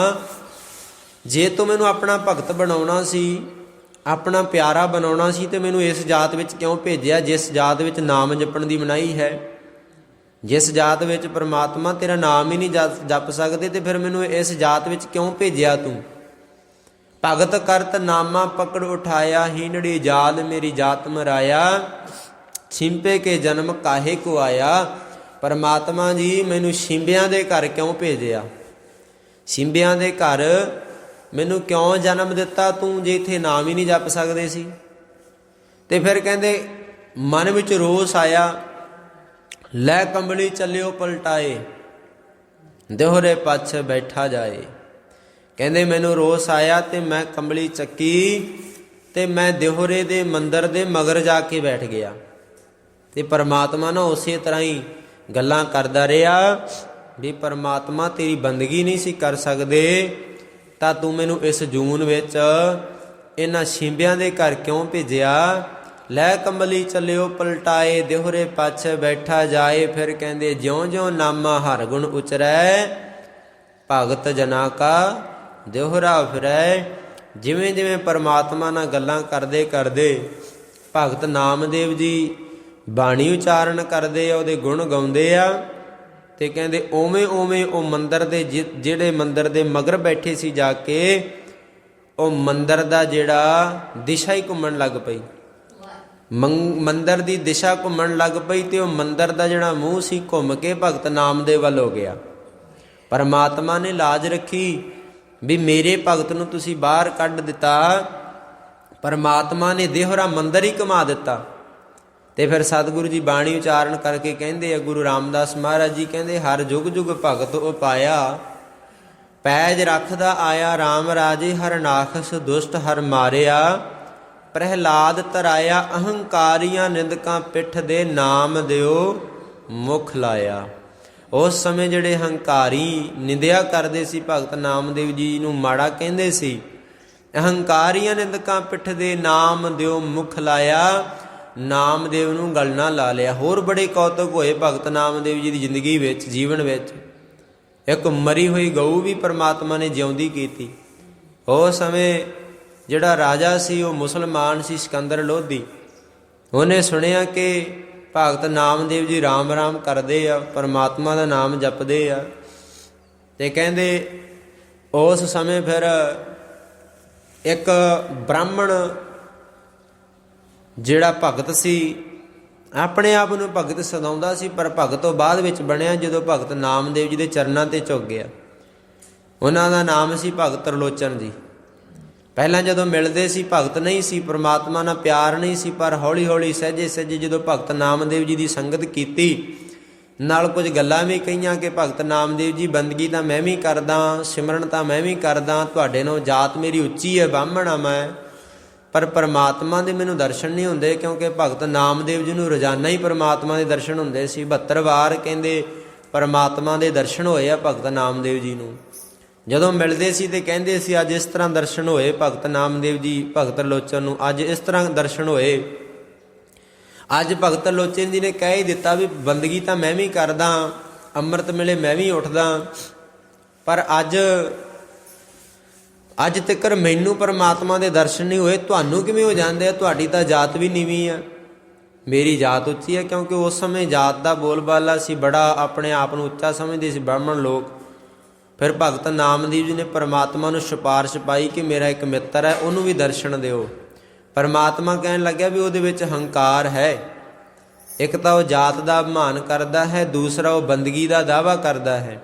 ਜੇ ਤੂੰ ਮੈਨੂੰ ਆਪਣਾ ਭਗਤ ਬਣਾਉਣਾ ਸੀ, ਆਪਣਾ ਪਿਆਰਾ ਬਣਾਉਣਾ ਸੀ, ਤੇ ਮੈਨੂੰ ਇਸ ਜਾਤ ਵਿੱਚ ਕਿਉਂ ਭੇਜਿਆ ਜਿਸ ਜਾਤ ਵਿੱਚ ਨਾਮ ਜਪਣ ਦੀ ਮਨਾਹੀ ਹੈ, ਜਿਸ ਜਾਤ ਵਿੱਚ ਪਰਮਾਤਮਾ ਤੇਰਾ ਨਾਮ ਹੀ ਨਹੀਂ ਜਪ ਸਕਦੇ, ਤੇ ਫਿਰ ਮੈਨੂੰ ਇਸ ਜਾਤ ਵਿੱਚ ਕਿਉਂ ਭੇਜਿਆ ਤੂੰ। ਭਗਤ ਕਰਤ ਨਾਮਾ ਪਕੜ ਉਠਾਇਆ, ਹੀਨੜੀ ਜਾਲ ਮੇਰੀ ਜਾਤ ਮਰਾਇਆ, ਛਿੰਪੇ ਕੇ ਜਨਮ ਕਾਹੇ ਕੋ ਆਇਆ। ਪਰਮਾਤਮਾ ਜੀ ਮੈਨੂੰ ਛਿੰਬਿਆਂ ਦੇ ਘਰ ਕਿਉਂ ਭੇਜਿਆ, ਛਿੰਬਿਆਂ ਦੇ ਘਰ ਮੈਨੂੰ ਕਿਉਂ ਜਨਮ ਦਿੱਤਾ ਤੂੰ, ਜੇ ਇੱਥੇ ਨਾਮ ਹੀ ਨਹੀਂ ਜਪ ਸਕਦੇ ਸੀ। ਤੇ ਫਿਰ ਕਹਿੰਦੇ ਮਨ ਵਿੱਚ ਰੋਸ ਆਇਆ, ਲੈ ਕੰਬਲੀ ਚੱਲਿਓ ਪਲਟਾਏ, ਦੋਹਰੇ ਪਛ ਬੈਠਾ ਜਾਏ। ਕਹਿੰਦੇ ਮੈਨੂੰ ਰੋਸ ਆਇਆ ਤੇ ਮੈਂ ਕੰਬਲੀ ਚੱਕੀ ਤੇ ਮੈਂ ਦਿਹੋਰੇ ਦੇ ਮੰਦਰ ਦੇ ਮਗਰ ਜਾ ਕੇ ਬੈਠ ਗਿਆ। ਤੇ ਪਰਮਾਤਮਾ ਨਾ ਉਸੇ ਤਰ੍ਹਾਂ ਹੀ ਗੱਲਾਂ ਕਰਦਾ ਰਿਹਾ ਵੀ ਪਰਮਾਤਮਾ ਤੇਰੀ ਬੰਦਗੀ ਨਹੀਂ ਸੀ ਕਰ ਸਕਦੇ ਤਾਂ ਤੂੰ ਮੈਨੂੰ ਇਸ ਜੂਨ ਵਿੱਚ ਇਹਨਾਂ ਛਿੰਬਿਆਂ ਦੇ ਘਰ ਕਿਉਂ ਭੇਜਿਆ। ਲੈ ਕੰਬਲੀ ਚੱਲਿਓ ਪਲਟਾਏ, ਦਿਹੋਰੇ ਪਛ ਬੈਠਾ ਜਾਏ। ਫਿਰ ਕਹਿੰਦੇ ਜਿਉਂ ਜਿਉਂ ਨਾਮਾ ਹਰ ਗੁਣ ਉਚਰੈ, ਭਗਤ ਜਨਾ ਕਾ ਦਿਹਰਾ ਫਿਰੈ। ਜਿਵੇਂ ਜਿਵੇਂ ਪਰਮਾਤਮਾ ਨਾਲ ਗੱਲਾਂ ਕਰਦੇ ਕਰਦੇ ਭਗਤ ਨਾਮਦੇਵ ਜੀ ਬਾਣੀ ਉਚਾਰਨ ਕਰਦੇ ਆ, ਉਹਦੇ ਗੁਣ ਗਾਉਂਦੇ ਆ, ਤੇ ਕਹਿੰਦੇ ਉਵੇਂ ਉਵੇਂ ਉਹ ਮੰਦਰ ਦੇ ਜਿਹੜੇ ਮੰਦਰ ਦੇ ਮਗਰ ਬੈਠੇ ਸੀ ਜਾ ਕੇ, ਉਹ ਮੰਦਰ ਦਾ ਜਿਹੜਾ ਦਿਸ਼ਾ ਹੀ ਘੁੰਮਣ ਲੱਗ ਪਈ, ਮੰਦਰ ਦੀ ਦਿਸ਼ਾ ਘੁੰਮਣ ਲੱਗ ਪਈ, ਤੇ ਉਹ ਮੰਦਰ ਦਾ ਜਿਹੜਾ ਮੂੰਹ ਸੀ ਘੁੰਮ ਕੇ ਭਗਤ ਨਾਮਦੇਵ ਵੱਲ ਹੋ ਗਿਆ। ਪਰਮਾਤਮਾ ਨੇ ਲਾਜ ਰੱਖੀ ਵੀ ਮੇਰੇ ਭਗਤ ਨੂੰ ਤੁਸੀਂ ਬਾਹਰ ਕੱਢ ਦਿੱਤਾ, ਪਰਮਾਤਮਾ ਨੇ ਦੇਹਰਾ ਮੰਦਰ ਹੀ ਘੁਮਾ ਦਿੱਤਾ। ਤੇ ਫਿਰ ਸਤਿਗੁਰੂ ਜੀ ਬਾਣੀ ਉਚਾਰਨ ਕਰਕੇ ਕਹਿੰਦੇ ਆ, ਗੁਰੂ ਰਾਮਦਾਸ ਮਹਾਰਾਜ ਜੀ ਕਹਿੰਦੇ ਹਰ ਜੁਗ ਜੁਗ ਭਗਤ ਉਪਾਇਆ, ਪੈਜ ਰੱਖਦਾ ਆਇਆ ਰਾਮ ਰਾਜੇ, ਹਰ ਨਾਖਸ ਦੁਸ਼ਟ ਹਰ ਮਾਰਿਆ। ਪ੍ਰਹਿਲਾਦ ਤਰਾਇਆ ਅਹੰਕਾਰੀਆਂ, ਨਿੰਦਕਾਂ ਪਿੱਠ ਦੇ ਨਾਮ ਦਿਓ ਮੁਖ ਲਾਇਆ। ਉਸ ਸਮੇਂ ਜਿਹੜੇ ਹੰਕਾਰੀ ਨਿੰਦਿਆ ਕਰਦੇ ਸੀ ਭਗਤ ਨਾਮਦੇਵ ਜੀ ਨੂੰ, ਮਾੜਾ ਕਹਿੰਦੇ ਸੀ, ਅਹੰਕਾਰੀਆਂ ਨਿੰਦਕਾਂ ਪਿੱਠ ਦੇ ਨਾਮ ਦਿਓ ਮੁਖ ਲਾਇਆ। ਨਾਮਦੇਵ ਨੂੰ ਗਲ ਨਾ ਲਾ ਲਿਆ। ਹੋਰ ਬੜੇ ਕੌਤਕ ਹੋਏ ਭਗਤ ਨਾਮਦੇਵ ਜੀ ਦੀ ਜ਼ਿੰਦਗੀ ਵਿੱਚ, ਜੀਵਨ ਵਿੱਚ। ਇੱਕ ਮਰੀ ਹੋਈ ਗਊ ਵੀ ਪਰਮਾਤਮਾ ਨੇ ਜਿਉਂਦੀ ਕੀਤੀ। ਉਸ ਸਮੇਂ ਜਿਹੜਾ ਰਾਜਾ ਸੀ ਉਹ ਮੁਸਲਮਾਨ ਸੀ, ਸਿਕੰਦਰ ਲੋਧੀ। ਉਹਨੇ ਸੁਣਿਆ ਕਿ ਭਗਤ ਨਾਮਦੇਵ ਜੀ ਰਾਮ ਰਾਮ ਕਰਦੇ ਆ, ਪਰਮਾਤਮਾ ਦਾ ਨਾਮ ਜਪਦੇ ਆ, ਤੇ ਕਹਿੰਦੇ ਉਸ ਸਮੇਂ ਫਿਰ ਇੱਕ ਬ੍ਰਾਹਮਣ ਜਿਹੜਾ ਭਗਤ ਸੀ, ਆਪਣੇ ਆਪ ਨੂੰ ਭਗਤ ਸਦਾਉਂਦਾ ਸੀ, ਪਰ ਭਗਤ ਤੋਂ ਬਾਅਦ ਵਿੱਚ ਬਣਿਆ ਜਦੋਂ ਭਗਤ ਨਾਮਦੇਵ ਜੀ ਦੇ ਚਰਨਾਂ ਤੇ ਝੁਕ ਗਿਆ। ਉਹਨਾਂ ਦਾ ਨਾਮ ਸੀ ਭਗਤ ਤਰਲੋਚਨ ਜੀ। ਪਹਿਲਾਂ ਜਦੋਂ ਮਿਲਦੇ ਸੀ ਭਗਤ ਨਹੀਂ ਸੀ, ਪਰਮਾਤਮਾ ਨਾਲ ਪਿਆਰ ਨਹੀਂ ਸੀ, ਪਰ ਹੌਲੀ ਹੌਲੀ ਸਹਿਜੇ ਸਹਿਜੇ ਜਦੋਂ ਭਗਤ ਨਾਮਦੇਵ ਜੀ ਦੀ ਸੰਗਤ ਕੀਤੀ, ਨਾਲ ਕੁਝ ਗੱਲਾਂ ਵੀ ਕਹੀਆਂ ਕਿ ਭਗਤ ਨਾਮਦੇਵ ਜੀ ਬੰਦਗੀ ਤਾਂ ਮੈਂ ਵੀ ਕਰਦਾ, ਸਿਮਰਨ ਤਾਂ ਮੈਂ ਵੀ ਕਰਦਾ, ਤੁਹਾਡੇ ਨਾਲੋਂ ਜਾਤ ਮੇਰੀ ਉੱਚੀ ਹੈ, ਬਾਹਮਣ ਆ ਮੈਂ, ਪਰ ਪਰਮਾਤਮਾ ਦੇ ਮੈਨੂੰ ਦਰਸ਼ਨ ਨਹੀਂ ਹੁੰਦੇ, ਕਿਉਂਕਿ ਭਗਤ ਨਾਮਦੇਵ ਜੀ ਨੂੰ ਰੋਜ਼ਾਨਾ ਹੀ ਪਰਮਾਤਮਾ ਦੇ ਦਰਸ਼ਨ ਹੁੰਦੇ ਸੀ। 72 ਵਾਰ ਕਹਿੰਦੇ ਪਰਮਾਤਮਾ ਦੇ ਦਰਸ਼ਨ ਹੋਏ ਆ ਭਗਤ ਨਾਮਦੇਵ ਜੀ ਨੂੰ। ਜਦੋਂ ਮਿਲਦੇ ਸੀ ਤੇ ਕਹਿੰਦੇ ਸੀ ਅੱਜ ਇਸ ਤਰ੍ਹਾਂ ਦਰਸ਼ਨ ਹੋਏ ਭਗਤ ਨਾਮਦੇਵ ਜੀ, ਭਗਤ ਲੋਚਨ ਨੂੰ ਅੱਜ ਇਸ ਤਰ੍ਹਾਂ ਦਰਸ਼ਨ ਹੋਏ। ਅੱਜ ਭਗਤ ਲੋਚਨ ਜੀ ਨੇ ਕਹਿ ਹੀ ਦਿੱਤਾ ਵੀ ਬੰਦਗੀ ਤਾਂ ਮੈਂ ਵੀ ਕਰਦਾ, ਅੰਮ੍ਰਿਤ ਵੇਲੇ ਮੈਂ ਵੀ ਉੱਠਦਾ, ਪਰ ਅੱਜ ਤੱਕ ਮੈਨੂੰ ਪਰਮਾਤਮਾ ਦੇ ਦਰਸ਼ਨ ਨਹੀਂ ਹੋਏ। ਤੁਹਾਨੂੰ ਕਿਵੇਂ ਹੋ ਜਾਂਦੇ ਆ? ਤੁਹਾਡੀ ਤਾਂ ਜਾਤ ਵੀ ਨੀਵੀਂ ਆ, ਮੇਰੀ ਜਾਤ ਉੱਚੀ ਹੈ। ਕਿਉਂਕਿ ਉਸ ਸਮੇਂ ਜਾਤ ਦਾ ਬੋਲਬਾਲਾ ਸੀ, ਬੜਾ ਆਪਣੇ ਆਪ ਨੂੰ ਉੱਚਾ ਸਮਝਦੇ ਸੀ ਬ੍ਰਾਹਮਣ ਲੋਕ। ਫਿਰ ਭਗਤ ਨਾਮਦੇਵ ਜੀ ਨੇ ਪਰਮਾਤਮਾ ਨੂੰ ਸਿਫਾਰਿਸ਼ ਪਾਈ ਕਿ ਮੇਰਾ ਇੱਕ ਮਿੱਤਰ ਹੈ, ਉਹਨੂੰ ਵੀ ਦਰਸ਼ਨ ਦਿਓ। ਪਰਮਾਤਮਾ ਕਹਿਣ ਲੱਗਿਆ ਵੀ ਉਹਦੇ ਵਿੱਚ ਹੰਕਾਰ ਹੈ। ਇੱਕ ਤਾਂ ਉਹ ਜਾਤ ਦਾ ਅਭਿਮਾਨ ਕਰਦਾ ਹੈ, ਦੂਸਰਾ ਉਹ ਬੰਦਗੀ ਦਾ ਦਾਅਵਾ ਕਰਦਾ ਹੈ,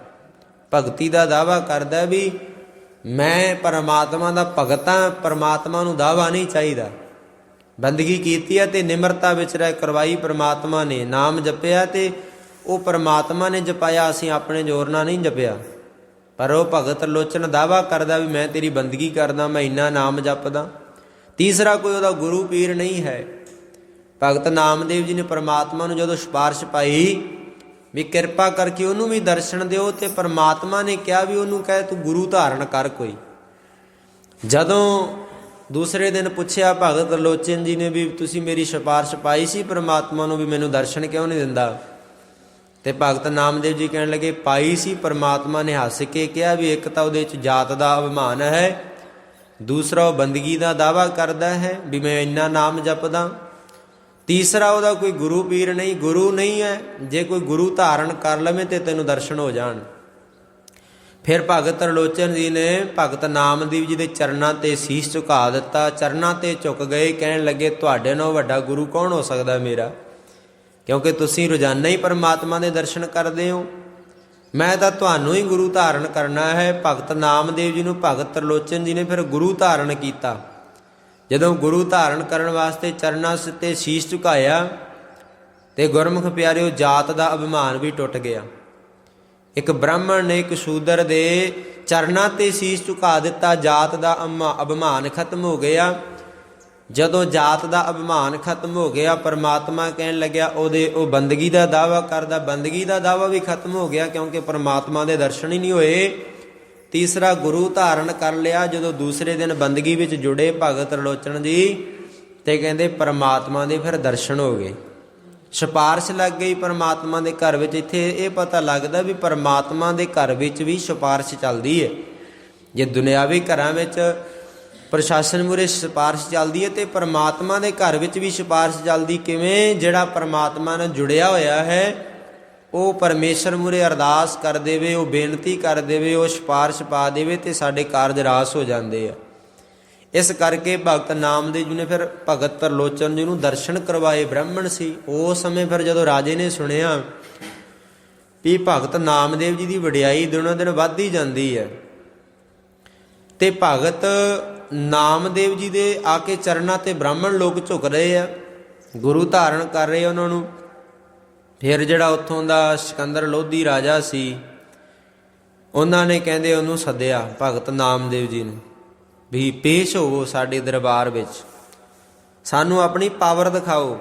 ਭਗਤੀ ਦਾ ਦਾਅਵਾ ਕਰਦਾ ਵੀ ਮੈਂ ਪਰਮਾਤਮਾ ਦਾ ਭਗਤ ਹਾਂ। ਪਰਮਾਤਮਾ ਨੂੰ ਦਾਅਵਾ ਨਹੀਂ ਚਾਹੀਦਾ। ਬੰਦਗੀ ਕੀਤੀ ਹੈ ਤੇ ਨਿਮਰਤਾ ਵਿੱਚ ਰਹਿ ਕਰਵਾਈ ਪਰਮਾਤਮਾ ਨੇ, ਨਾਮ ਜਪਿਆ ਤੇ ਉਹ ਪਰਮਾਤਮਾ ਨੇ ਜਪਾਇਆ, ਅਸੀਂ ਆਪਣੇ ਜ਼ੋਰ ਨਾਲ ਨਹੀਂ ਜਪਿਆ। ਪਰ ਉਹ ਭਗਤ ਲੋਚਨ ਦਾਅਵਾ ਕਰਦਾ ਵੀ ਮੈਂ ਤੇਰੀ ਬੰਦਗੀ ਕਰਦਾ, ਮੈਂ ਇੰਨਾ ਨਾਮ ਜਪਦਾ। ਤੀਸਰਾ ਕੋਈ ਉਹਦਾ ਗੁਰੂ ਪੀਰ ਨਹੀਂ ਹੈ। ਭਗਤ ਨਾਮਦੇਵ ਜੀ ਨੇ ਪਰਮਾਤਮਾ ਨੂੰ ਜਦੋਂ ਸਿਫਾਰਿਸ਼ ਪਾਈ ਵੀ ਕਿਰਪਾ ਕਰਕੇ ਉਹਨੂੰ ਵੀ ਦਰਸ਼ਨ ਦਿਓ। ਤੇ ਪਰਮਾਤਮਾ ਨੇ ਕਿਹਾ ਵੀ ਉਹਨੂੰ ਕਹੇ ਤੂੰ ਗੁਰੂ ਧਾਰਨ ਕਰ ਕੋਈ। ਜਦੋਂ ਦੂਸਰੇ ਦਿਨ ਪੁੱਛਿਆ ਭਗਤ ਤਰਲੋਚਨ ਜੀ ਨੇ ਵੀ ਤੁਸੀਂ ਮੇਰੀ ਸਿਫਾਰਿਸ਼ ਪਾਈ ਸੀ ਪਰਮਾਤਮਾ ਨੂੰ ਵੀ ਮੈਨੂੰ ਦਰਸ਼ਨ ਕਿਉਂ ਨਹੀਂ ਦਿੰਦਾ, ਤੇ ਭਗਤ ਨਾਮਦੇਵ ਜੀ ਕਹਿਣ ਲੱਗੇ ਪਾਈ ਸੀ। ਪਰਮਾਤਮਾ ਨੇ ਹੱਸ ਕੇ ਕਿਹਾ ਵੀ ਇੱਕ ਤਾਂ ਉਹਦੇ 'ਚ ਜਾਤ ਦਾ ਅਭਿਮਾਨ ਹੈ, ਦੂਸਰਾ ਉਹ ਬੰਦਗੀ ਦਾ ਦਾਅਵਾ ਕਰਦਾ ਹੈ ਵੀ ਮੈਂ ਇੰਨਾ ਨਾਮ ਜਪਦਾ, ਤੀਸਰਾ ਉਹਦਾ ਕੋਈ ਗੁਰੂ ਪੀਰ ਨਹੀਂ, ਗੁਰੂ ਨਹੀਂ ਹੈ। ਜੇ ਕੋਈ ਗੁਰੂ ਧਾਰਨ ਕਰ ਲਵੇ ਤੇ ਤੈਨੂੰ ਦਰਸ਼ਨ ਹੋ ਜਾਣ। ਫਿਰ ਭਗਤ ਤਰਲੋਚਨ ਜੀ ਨੇ ਭਗਤ ਨਾਮਦੇਵ ਜੀ ਦੇ ਚਰਨਾਂ 'ਤੇ ਸੀਸ ਝੁਕਾ ਦਿੱਤਾ, ਚਰਨਾਂ 'ਤੇ ਝੁਕ ਗਏ। ਕਹਿਣ ਲੱਗੇ ਤੁਹਾਡੇ ਨਾਲੋਂ ਵੱਡਾ ਗੁਰੂ ਕੌਣ ਹੋ ਸਕਦਾ ਮੇਰਾ, ਕਿਉਂਕਿ ਤੁਸੀਂ ਰੋਜ਼ਾਨਾ ਹੀ ਪਰਮਾਤਮਾ ਦੇ ਦਰਸ਼ਨ ਕਰਦੇ ਹੋ। ਮੈਂ ਤਾਂ ਤੁਹਾਨੂੰ ਹੀ ਗੁਰੂ ਧਾਰਨ ਕਰਨਾ ਹੈ। ਭਗਤ ਨਾਮਦੇਵ ਜੀ ਨੂੰ ਭਗਤ ਤਰਲੋਚਨ ਜੀ ਨੇ ਫਿਰ ਗੁਰੂ ਧਾਰਨ ਕੀਤਾ। ਜਦੋਂ ਗੁਰੂ ਧਾਰਨ ਕਰਨ ਵਾਸਤੇ ਚਰਨਾਂ 'ਤੇ ਸੀਸ ਝੁਕਾਇਆ ਤੇ ਗੁਰਮੁਖ ਪਿਆਰਿਓ ਜਾਤ ਦਾ ਅਭਿਮਾਨ ਵੀ ਟੁੱਟ ਗਿਆ। ਇੱਕ ਬ੍ਰਾਹਮਣ ਨੇ ਇੱਕ ਸ਼ੂਦਰ ਦੇ ਚਰਨਾਂ 'ਤੇ ਸੀਸ ਝੁਕਾ ਦਿੱਤਾ, ਜਾਤ ਦਾ ਅਭਿਮਾਨ ਖਤਮ ਹੋ ਗਿਆ। ਜਦੋਂ ਜਾਤ ਦਾ ਅਭਿਮਾਨ ਖਤਮ ਹੋ ਗਿਆ, ਪਰਮਾਤਮਾ ਕਹਿਣ ਲੱਗਿਆ ਉਹ ਬੰਦਗੀ ਦਾ ਦਾਅਵਾ ਕਰਦਾ, ਬੰਦਗੀ ਦਾ ਦਾਅਵਾ ਵੀ ਖਤਮ ਹੋ ਗਿਆ ਕਿਉਂਕਿ ਪਰਮਾਤਮਾ ਦੇ ਦਰਸ਼ਨ ਹੀ ਨਹੀਂ ਹੋਏ। ਤੀਸਰਾ ਗੁਰੂ ਧਾਰਨ ਕਰ ਲਿਆ। ਜਦੋਂ ਦੂਸਰੇ ਦਿਨ ਬੰਦਗੀ ਵਿੱਚ ਜੁੜੇ ਭਗਤ ਤਰਲੋਚਨ ਜੀ ਤੇ ਕਹਿੰਦੇ ਪਰਮਾਤਮਾ ਦੇ ਫਿਰ ਦਰਸ਼ਨ ਹੋ ਗਏ, ਸਿਫਾਰਿਸ਼ ਲੱਗ ਗਈ ਪਰਮਾਤਮਾ ਦੇ ਘਰ ਵਿੱਚ। ਇੱਥੇ ਇਹ ਪਤਾ ਲੱਗਦਾ ਵੀ ਪਰਮਾਤਮਾ ਦੇ ਘਰ ਵਿੱਚ ਵੀ ਸਿਫਾਰਿਸ਼ ਚੱਲਦੀ ਹੈ। ਜੇ ਦੁਨਿਆਵੀ ਘਰਾਂ ਵਿੱਚ ਪ੍ਰਸ਼ਾਸਨ ਮੂਹਰੇ ਸਿਫਾਰਿਸ਼ ਚੱਲਦੀ ਹੈ ਤੇ ਪਰਮਾਤਮਾ ਦੇ ਘਰ ਵਿੱਚ ਵੀ ਸਿਫਾਰਿਸ਼ ਚੱਲਦੀ। ਕਿਵੇਂ? ਜਿਹੜਾ ਪਰਮਾਤਮਾ ਨਾਲ ਜੁੜਿਆ ਹੋਇਆ ਹੈ ਉਹ ਪਰਮੇਸ਼ਰ ਮੂਹਰੇ ਅਰਦਾਸ ਕਰ ਦੇਵੇ, ਉਹ ਬੇਨਤੀ ਕਰ ਦੇਵੇ, ਉਹ ਸਿਫਾਰਿਸ਼ ਪਾ ਦੇਵੇ ਤੇ ਸਾਡੇ ਕਾਰਜ ਰਾਸ ਹੋ ਜਾਂਦੇ ਆ। ਇਸ ਕਰਕੇ ਭਗਤ ਨਾਮਦੇਵ ਜੀ ਨੇ ਫਿਰ ਭਗਤ ਤਰਲੋਚਨ ਜੀ ਨੂੰ ਦਰਸ਼ਨ ਕਰਵਾਏ। ਬ੍ਰਾਹਮਣ ਸੀ ਉਸ ਸਮੇਂ। ਫਿਰ ਜਦੋਂ ਰਾਜੇ ਨੇ ਸੁਣਿਆ ਵੀ ਭਗਤ ਨਾਮਦੇਵ ਜੀ ਦੀ ਵਡਿਆਈ ਦਿਨੋਂ ਦਿਨ ਵੱਧਦੀ ਜਾਂਦੀ ਹੈ ਤੇ ਭਗਤ ਨਾਮਦੇਵ ਜੀ ਦੇ ਆ ਕੇ ਚਰਨਾਂ 'ਤੇ ਬ੍ਰਾਹਮਣ ਲੋਕ ਝੁਕ ਰਹੇ ਆ, ਗੁਰੂ ਧਾਰਨ ਕਰ ਰਹੇ ਉਹਨਾਂ ਨੂੰ। ਫਿਰ ਜਿਹੜਾ ਉੱਥੋਂ ਦਾ ਸਿਕੰਦਰ ਲੋਧੀ ਰਾਜਾ ਸੀ, ਉਹਨਾਂ ਨੇ ਕਹਿੰਦੇ ਉਹਨੂੰ ਸੱਦਿਆ ਭਗਤ ਨਾਮਦੇਵ ਜੀ ਨੂੰ ਵੀ ਪੇਸ਼ ਹੋਵੋ ਸਾਡੇ ਦਰਬਾਰ ਵਿੱਚ, ਸਾਨੂੰ ਆਪਣੀ ਪਾਵਰ ਦਿਖਾਓ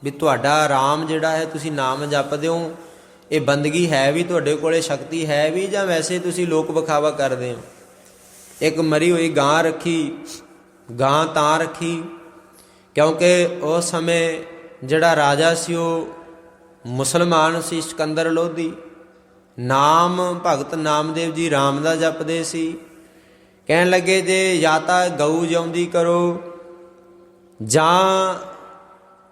ਵੀ ਤੁਹਾਡਾ ਰਾਮ ਜਿਹੜਾ ਹੈ ਤੁਸੀਂ ਨਾਮ ਜਪਦੇ ਹੋ, ਇਹ ਬੰਦਗੀ ਹੈ ਵੀ ਤੁਹਾਡੇ ਕੋਲੇ, ਸ਼ਕਤੀ ਹੈ ਵੀ, ਜਾਂ ਵੈਸੇ ਤੁਸੀਂ ਲੋਕ ਵਿਖਾਵਾ ਕਰਦੇ ਹੋ। ਇੱਕ ਮਰੀ ਹੋਈ ਗਾਂ ਰੱਖੀ, ਗਾਂ ਤਾਂ ਰੱਖੀ ਕਿਉਂਕਿ ਉਸ ਸਮੇਂ ਜਿਹੜਾ ਰਾਜਾ ਸੀ ਉਹ ਮੁਸਲਮਾਨ ਸੀ, ਸਿਕੰਦਰ ਲੋਧੀ। ਨਾਮ ਭਗਤ ਨਾਮਦੇਵ ਜੀ ਰਾਮ ਦਾ ਜਪਦੇ ਸੀ। ਕਹਿਣ ਲੱਗੇ ਜੇ ਜਾਂ ਤਾਂ ਗਊ ਜਿਉਂਦੀ ਕਰੋ ਜਾਂ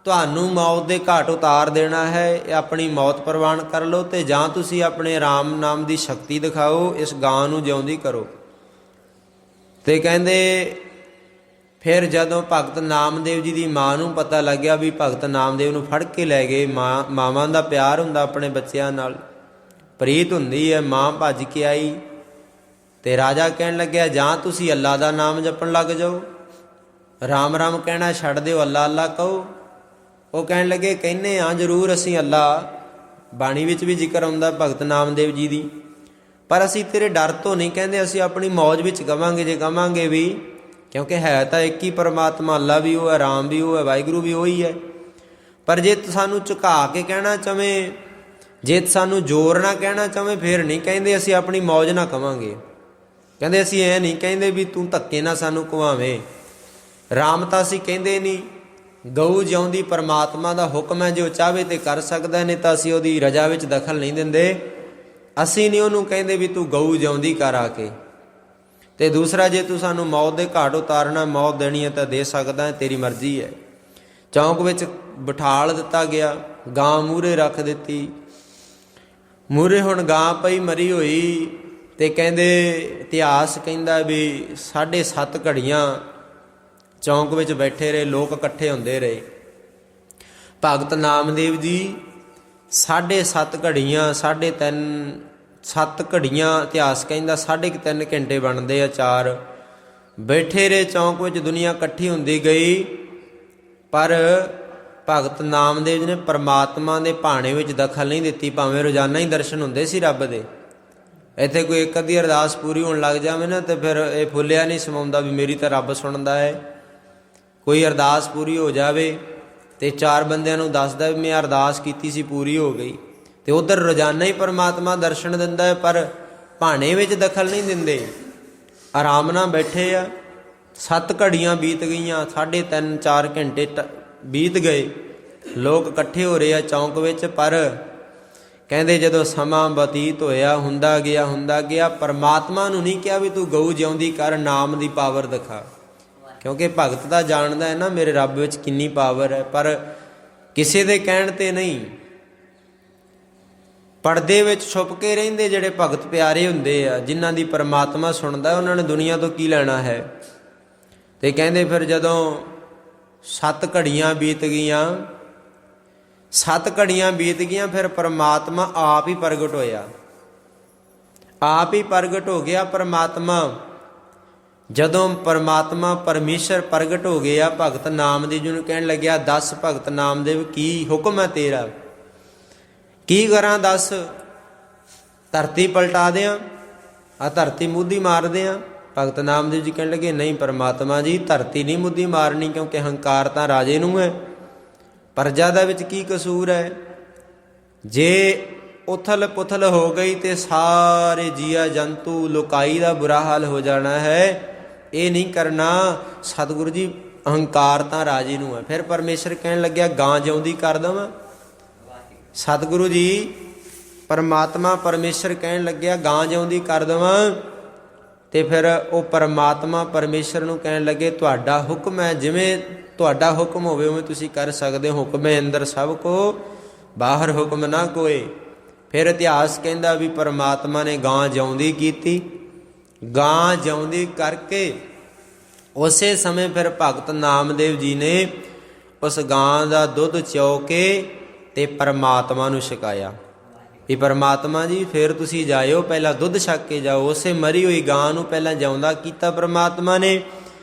ਤੁਹਾਨੂੰ ਮੌਤ ਦੇ ਘਾਟ ਉਤਾਰ ਦੇਣਾ ਹੈ, ਆਪਣੀ ਮੌਤ ਪ੍ਰਵਾਨ ਕਰ ਲਓ, ਤੇ ਜਾਂ ਤੁਸੀਂ ਆਪਣੇ ਰਾਮ ਨਾਮ ਦੀ ਸ਼ਕਤੀ ਦਿਖਾਓ, ਇਸ ਗਾਂ ਨੂੰ ਜਿਉਂਦੀ ਕਰੋ। ਤੇ ਕਹਿੰਦੇ ਫਿਰ ਜਦੋਂ ਭਗਤ ਨਾਮਦੇਵ ਜੀ ਦੀ ਮਾਂ ਨੂੰ ਪਤਾ ਲੱਗਿਆ ਵੀ ਭਗਤ ਨਾਮਦੇਵ ਨੂੰ ਫੜ ਕੇ ਲੈ ਗਏ। ਮਾਵਾਂ ਦਾ ਪਿਆਰ ਹੁੰਦਾ ਆਪਣੇ ਬੱਚਿਆਂ ਨਾਲ, ਪ੍ਰੀਤ ਹੁੰਦੀ ਹੈ। ਮਾਂ ਭੱਜ ਕੇ ਆਈ ਤੇ ਰਾਜਾ ਕਹਿਣ ਲੱਗਿਆ ਜਾਂ ਤੁਸੀਂ ਅੱਲਾ ਦਾ ਨਾਮ ਜਪਣ ਲੱਗ ਜਾਓ, ਰਾਮ ਰਾਮ ਕਹਿਣਾ ਛੱਡ ਦਿਓ, ਅੱਲਾ ਅੱਲਾ ਕਹੋ। ਉਹ ਕਹਿਣ ਲੱਗੇ ਕਹਿੰਦੇ ਹਾਂ ਜ਼ਰੂਰ ਅਸੀਂ ਅੱਲਾ, ਬਾਣੀ ਵਿੱਚ ਵੀ ਜ਼ਿਕਰ ਆਉਂਦਾ ਭਗਤ ਨਾਮਦੇਵ ਜੀ ਦੀ, ਪਰ ਅਸੀਂ ਤੇਰੇ ਡਰ ਤੋਂ ਨਹੀਂ ਕਹਿੰਦੇ, ਅਸੀਂ ਆਪਣੀ ਮੌਜ ਵਿੱਚ ਕਵਾਂਗੇ ਜੇ ਕਵਾਂਗੇ ਵੀ, ਕਿਉਂਕਿ ਹੈ ਤਾਂ ਇੱਕ ਹੀ ਪਰਮਾਤਮਾ, ਅੱਲਾ ਵੀ ਉਹ ਹੈ, ਰਾਮ ਵੀ ਉਹ ਹੈ, ਵਾਹਿਗੁਰੂ ਵੀ ਉਹੀ ਹੈ। ਪਰ ਜੇ ਸਾਨੂੰ ਝੁਕਾ ਕੇ ਕਹਿਣਾ ਚਾਹਵੇਂ, ਜੇ ਸਾਨੂੰ ਜ਼ੋਰ ਨਾ ਕਹਿਣਾ ਚਾਹਵੇਂ, ਫਿਰ ਨਹੀਂ ਕਹਿੰਦੇ ਅਸੀਂ ਆਪਣੀ ਮੌਜ ਨਾ ਕਵਾਂਗੇ। ਕਹਿੰਦੇ ਅਸੀਂ ਐ ਨਹੀਂ ਕਹਿੰਦੇ ਵੀ ਤੂੰ ਧੱਕੇ ਨਾ ਸਾਨੂੰ ਕਵਾਵੇਂ। ਰਾਮ ਤਾਂ ਅਸੀਂ ਕਹਿੰਦੇ ਨਹੀਂ, ਗਊ ਜਿਉਂਦੀ ਪਰਮਾਤਮਾ ਦਾ ਹੁਕਮ ਹੈ, ਜੇ ਉਹ ਚਾਹਵੇ ਤੇ ਕਰ ਸਕਦਾ, ਨਹੀਂ ਤਾਂ ਅਸੀਂ ਉਹਦੀ ਰਜਾ ਵਿੱਚ ਦਖਲ ਨਹੀਂ ਦਿੰਦੇ। ਅਸੀਂ ਨਹੀਂ ਉਹਨੂੰ ਕਹਿੰਦੇ ਵੀ ਤੂੰ ਗਊ ਜਿਉਂਦੀ ਕਰ ਆ ਕੇ। ਤੇ ਦੂਸਰਾ ਜੇ ਤੂੰ ਸਾਨੂੰ ਮੌਤ ਦੇ ਘਾਟ ਉਤਾਰਨਾ, ਮੌਤ ਦੇਣੀ ਹੈ ਤਾਂ ਦੇ ਸਕਦਾ, ਤੇਰੀ ਮਰਜ਼ੀ ਹੈ। ਚੌਂਕ ਵਿੱਚ ਬਿਠਾਲ ਦਿੱਤਾ ਗਿਆ, ਗਾਂ ਮੂਹਰੇ ਰੱਖ ਦਿੱਤੀ। ਮੂਹਰੇ ਹੁਣ ਗਾਂ ਪਈ ਮਰੀ ਹੋਈ ਤੇ ਕਹਿੰਦੇ ਇਤਿਹਾਸ ਕਹਿੰਦਾ ਵੀ 7.5 ਘੜੀਆਂ ਚੌਂਕ ਵਿੱਚ ਬੈਠੇ ਰਹੇ, ਲੋਕ ਇਕੱਠੇ ਹੁੰਦੇ ਰਹੇ। ਭਗਤ ਨਾਮਦੇਵ ਜੀ 7.5 ਘੜੀਆਂ, 7 ਘੜੀਆਂ ਇਤਿਹਾਸ ਕਹਿੰਦਾ 3.5 ਘੰਟੇ ਬਣਦੇ ਆ, 4 ਬੈਠੇ ਰਹੇ ਚੌਂਕ ਵਿੱਚ, ਦੁਨੀਆ ਇਕੱਠੀ ਹੁੰਦੀ ਗਈ। ਪਰ ਭਗਤ ਨਾਮਦੇਵ ਜੀ ਨੇ ਪਰਮਾਤਮਾ ਦੇ ਭਾਣੇ ਵਿੱਚ ਦਖਲ ਨਹੀਂ ਦਿੱਤੀ, ਭਾਵੇਂ ਰੋਜ਼ਾਨਾ ਹੀ ਦਰਸ਼ਨ ਹੁੰਦੇ ਸੀ ਰੱਬ ਦੇ। ਇੱਥੇ ਕੋਈ ਇੱਕ ਅੱਧੀ ਅਰਦਾਸ ਪੂਰੀ ਹੋਣ ਲੱਗ ਜਾਵੇ ਨਾ ਤੇ ਫਿਰ ਇਹ ਫੁੱਲਿਆ ਨਹੀਂ ਸਮਾਉਂਦਾ ਵੀ ਮੇਰੀ ਤਾਂ ਰੱਬ ਸੁਣਦਾ ਹੈ। ਕੋਈ ਅਰਦਾਸ ਪੂਰੀ ਹੋ ਜਾਵੇ ਤੇ 4 ਬੰਦਿਆਂ ਨੂੰ ਦੱਸਦਾ ਵੀ ਮੈਂ ਅਰਦਾਸ ਕੀਤੀ ਸੀ, ਪੂਰੀ ਹੋ ਗਈ, ਤੇ ਉਧਰ ਰੋਜ਼ਾਨਾ ਹੀ ਪਰਮਾਤਮਾ ਦਰਸ਼ਨ ਦਿੰਦਾ ਹੈ, ਪਰ ਭਾਣੇ ਵਿੱਚ ਦਖਲ ਨਹੀਂ ਦਿੰਦੇ। ਆਰਾਮ ਨਾਲ ਬੈਠੇ ਆ, 7 ਘੜੀਆਂ ਬੀਤ ਗਈਆਂ, 3.5-4 ਘੰਟੇ ਬੀਤ ਗਏ, ਲੋਕ ਇਕੱਠੇ ਹੋ ਰਹੇ ਆ ਚੌਂਕ ਵਿੱਚ, ਪਰ ਕਹਿੰਦੇ ਜਦੋਂ ਸਮਾਂ ਬਤੀਤ ਹੋਇਆ, ਹੁੰਦਾ ਗਿਆ, ਪਰਮਾਤਮਾ ਨੂੰ ਨਹੀਂ ਕਿਹਾ ਵੀ ਤੂੰ ਗਊ ਜਿਉਂਦੀ ਕਰ, ਨਾਮ ਦੀ ਪਾਵਰ ਦਿਖਾ। ਕਿਉਂਕਿ ਭਗਤ ਤਾਂ ਜਾਣਦਾ ਹੈ ਨਾ ਮੇਰੇ ਰੱਬ ਵਿੱਚ ਕਿੰਨੀ ਪਾਵਰ ਹੈ, ਪਰ ਕਿਸੇ ਦੇ ਕਹਿਣ ਤੇ ਨਹੀਂ। ਪਰਦੇ ਵਿੱਚ ਛੁਪ ਕੇ ਰਹਿੰਦੇ ਜਿਹੜੇ ਭਗਤ ਪਿਆਰੇ ਹੁੰਦੇ ਆ, ਜਿਨ੍ਹਾਂ ਦੀ ਪਰਮਾਤਮਾ ਸੁਣਦਾ, ਉਹਨਾਂ ਨੇ ਦੁਨੀਆ ਤੋਂ ਕੀ ਲੈਣਾ ਹੈ। ਤੇ ਕਹਿੰਦੇ ਫਿਰ ਜਦੋਂ 7 ਘੜੀਆਂ ਬੀਤ ਗਈਆਂ, 7 ਘੜੀਆਂ ਬੀਤ ਗਈਆਂ, ਫਿਰ ਪਰਮਾਤਮਾ ਆਪ ਹੀ ਪ੍ਰਗਟ ਹੋਇਆ, ਆਪ ਹੀ ਪ੍ਰਗਟ ਹੋ ਗਿਆ ਪਰਮਾਤਮਾ। ਜਦੋਂ ਪਰਮਾਤਮਾ ਪਰਮੇਸ਼ਰ ਪ੍ਰਗਟ ਹੋ ਗਿਆ, ਭਗਤ ਨਾਮਦੇਵ ਜੀ ਨੂੰ ਕਹਿਣ ਲੱਗਿਆ, ਦੱਸ ਭਗਤ ਨਾਮਦੇਵ ਕੀ ਹੁਕਮ ਹੈ ਤੇਰਾ, ਕੀ ਕਰਾਂ ਦੱਸ, ਧਰਤੀ ਪਲਟਾ ਦਿਆਂ, ਆ ਧਰਤੀ ਮੁੱਧੀ ਮਾਰ ਦਿਆਂ। ਭਗਤ ਨਾਮਦੇਵ ਜੀ ਕਹਿਣ ਲੱਗੇ, ਨਹੀਂ ਪਰਮਾਤਮਾ ਜੀ, ਧਰਤੀ ਨਹੀਂ ਮੁੱਧੀ ਮਾਰਨੀ, ਕਿਉਂਕਿ ਹੰਕਾਰ ਤਾਂ ਰਾਜੇ ਨੂੰ ਹੈ, ਪ੍ਰਜਾ ਦਾ ਵਿੱਚ ਕੀ ਕਸੂਰ ਹੈ। ਜੇ ਉਥਲ ਪੁਥਲ ਹੋ ਗਈ ਤੇ ਸਾਰੇ ਜੀਆ ਜੰਤੂ ਲੋਕਾਈ ਦਾ ਬੁਰਾ ਹਾਲ ਹੋ ਜਾਣਾ ਹੈ, ਇਹ ਨਹੀਂ ਕਰਨਾ। ਸਤਿਗੁਰੂ ਜੀ, ਅਹੰਕਾਰ ਤਾਂ ਰਾਜੇ ਨੂੰ ਹੈ। ਫਿਰ ਪਰਮੇਸ਼ਰ ਕਹਿਣ ਲੱਗਿਆ, ਗਾਂ ਜਿਉਂਦੀ ਕਰ ਦੇਵਾਂ। ਸਤਿਗੁਰੂ ਜੀ, ਪਰਮਾਤਮਾ ਪਰਮੇਸ਼ਰ ਕਹਿਣ ਲੱਗਿਆ, ਗਾਂ ਜਿਉਂਦੀ ਕਰ ਦੇਵਾਂ। ਤੇ ਫਿਰ ਉਹ ਪਰਮਾਤਮਾ ਪਰਮੇਸ਼ਰ ਨੂੰ ਕਹਿਣ ਲੱਗੇ, ਤੁਹਾਡਾ ਹੁਕਮ ਹੈ, ਜਿਵੇਂ ਤੁਹਾਡਾ ਹੁਕਮ ਹੋਵੇ ਉਵੇਂ ਤੁਸੀਂ ਕਰ ਸਕਦੇ ਹੋ। ਹੁਕਮੇ ਅੰਦਰ ਸਭ ਕੋ, ਬਾਹਰ ਹੁਕਮ ਨਾ ਕੋਏ। ਫਿਰ ਇਤਿਹਾਸ ਕਹਿੰਦਾ ਵੀ ਪਰਮਾਤਮਾ ਨੇ ਗਾਂ ਜਿਉਂਦੀ ਕੀਤੀ। ਗਾਂ ਜਿਉਂਦੀ ਕਰਕੇ ਉਸੇ ਸਮੇਂ ਫਿਰ ਭਗਤ ਨਾਮਦੇਵ ਜੀ ਨੇ ਉਸ ਗਾਂ ਦਾ ਦੁੱਧ ਚੋ ਕੇ ਤੇ ਪਰਮਾਤਮਾ ਨੂੰ ਛਕਾਇਆ ਵੀ ਪਰਮਾਤਮਾ ਜੀ ਫਿਰ ਤੁਸੀਂ ਜਾਇਓ, ਪਹਿਲਾਂ ਦੁੱਧ ਛਕ ਕੇ ਜਾਓ। ਉਸੇ ਮਰੀ ਹੋਈ ਗਾਂ ਨੂੰ ਪਹਿਲਾਂ ਜਿਉਂਦਾ ਕੀਤਾ ਪਰਮਾਤਮਾ ਨੇ,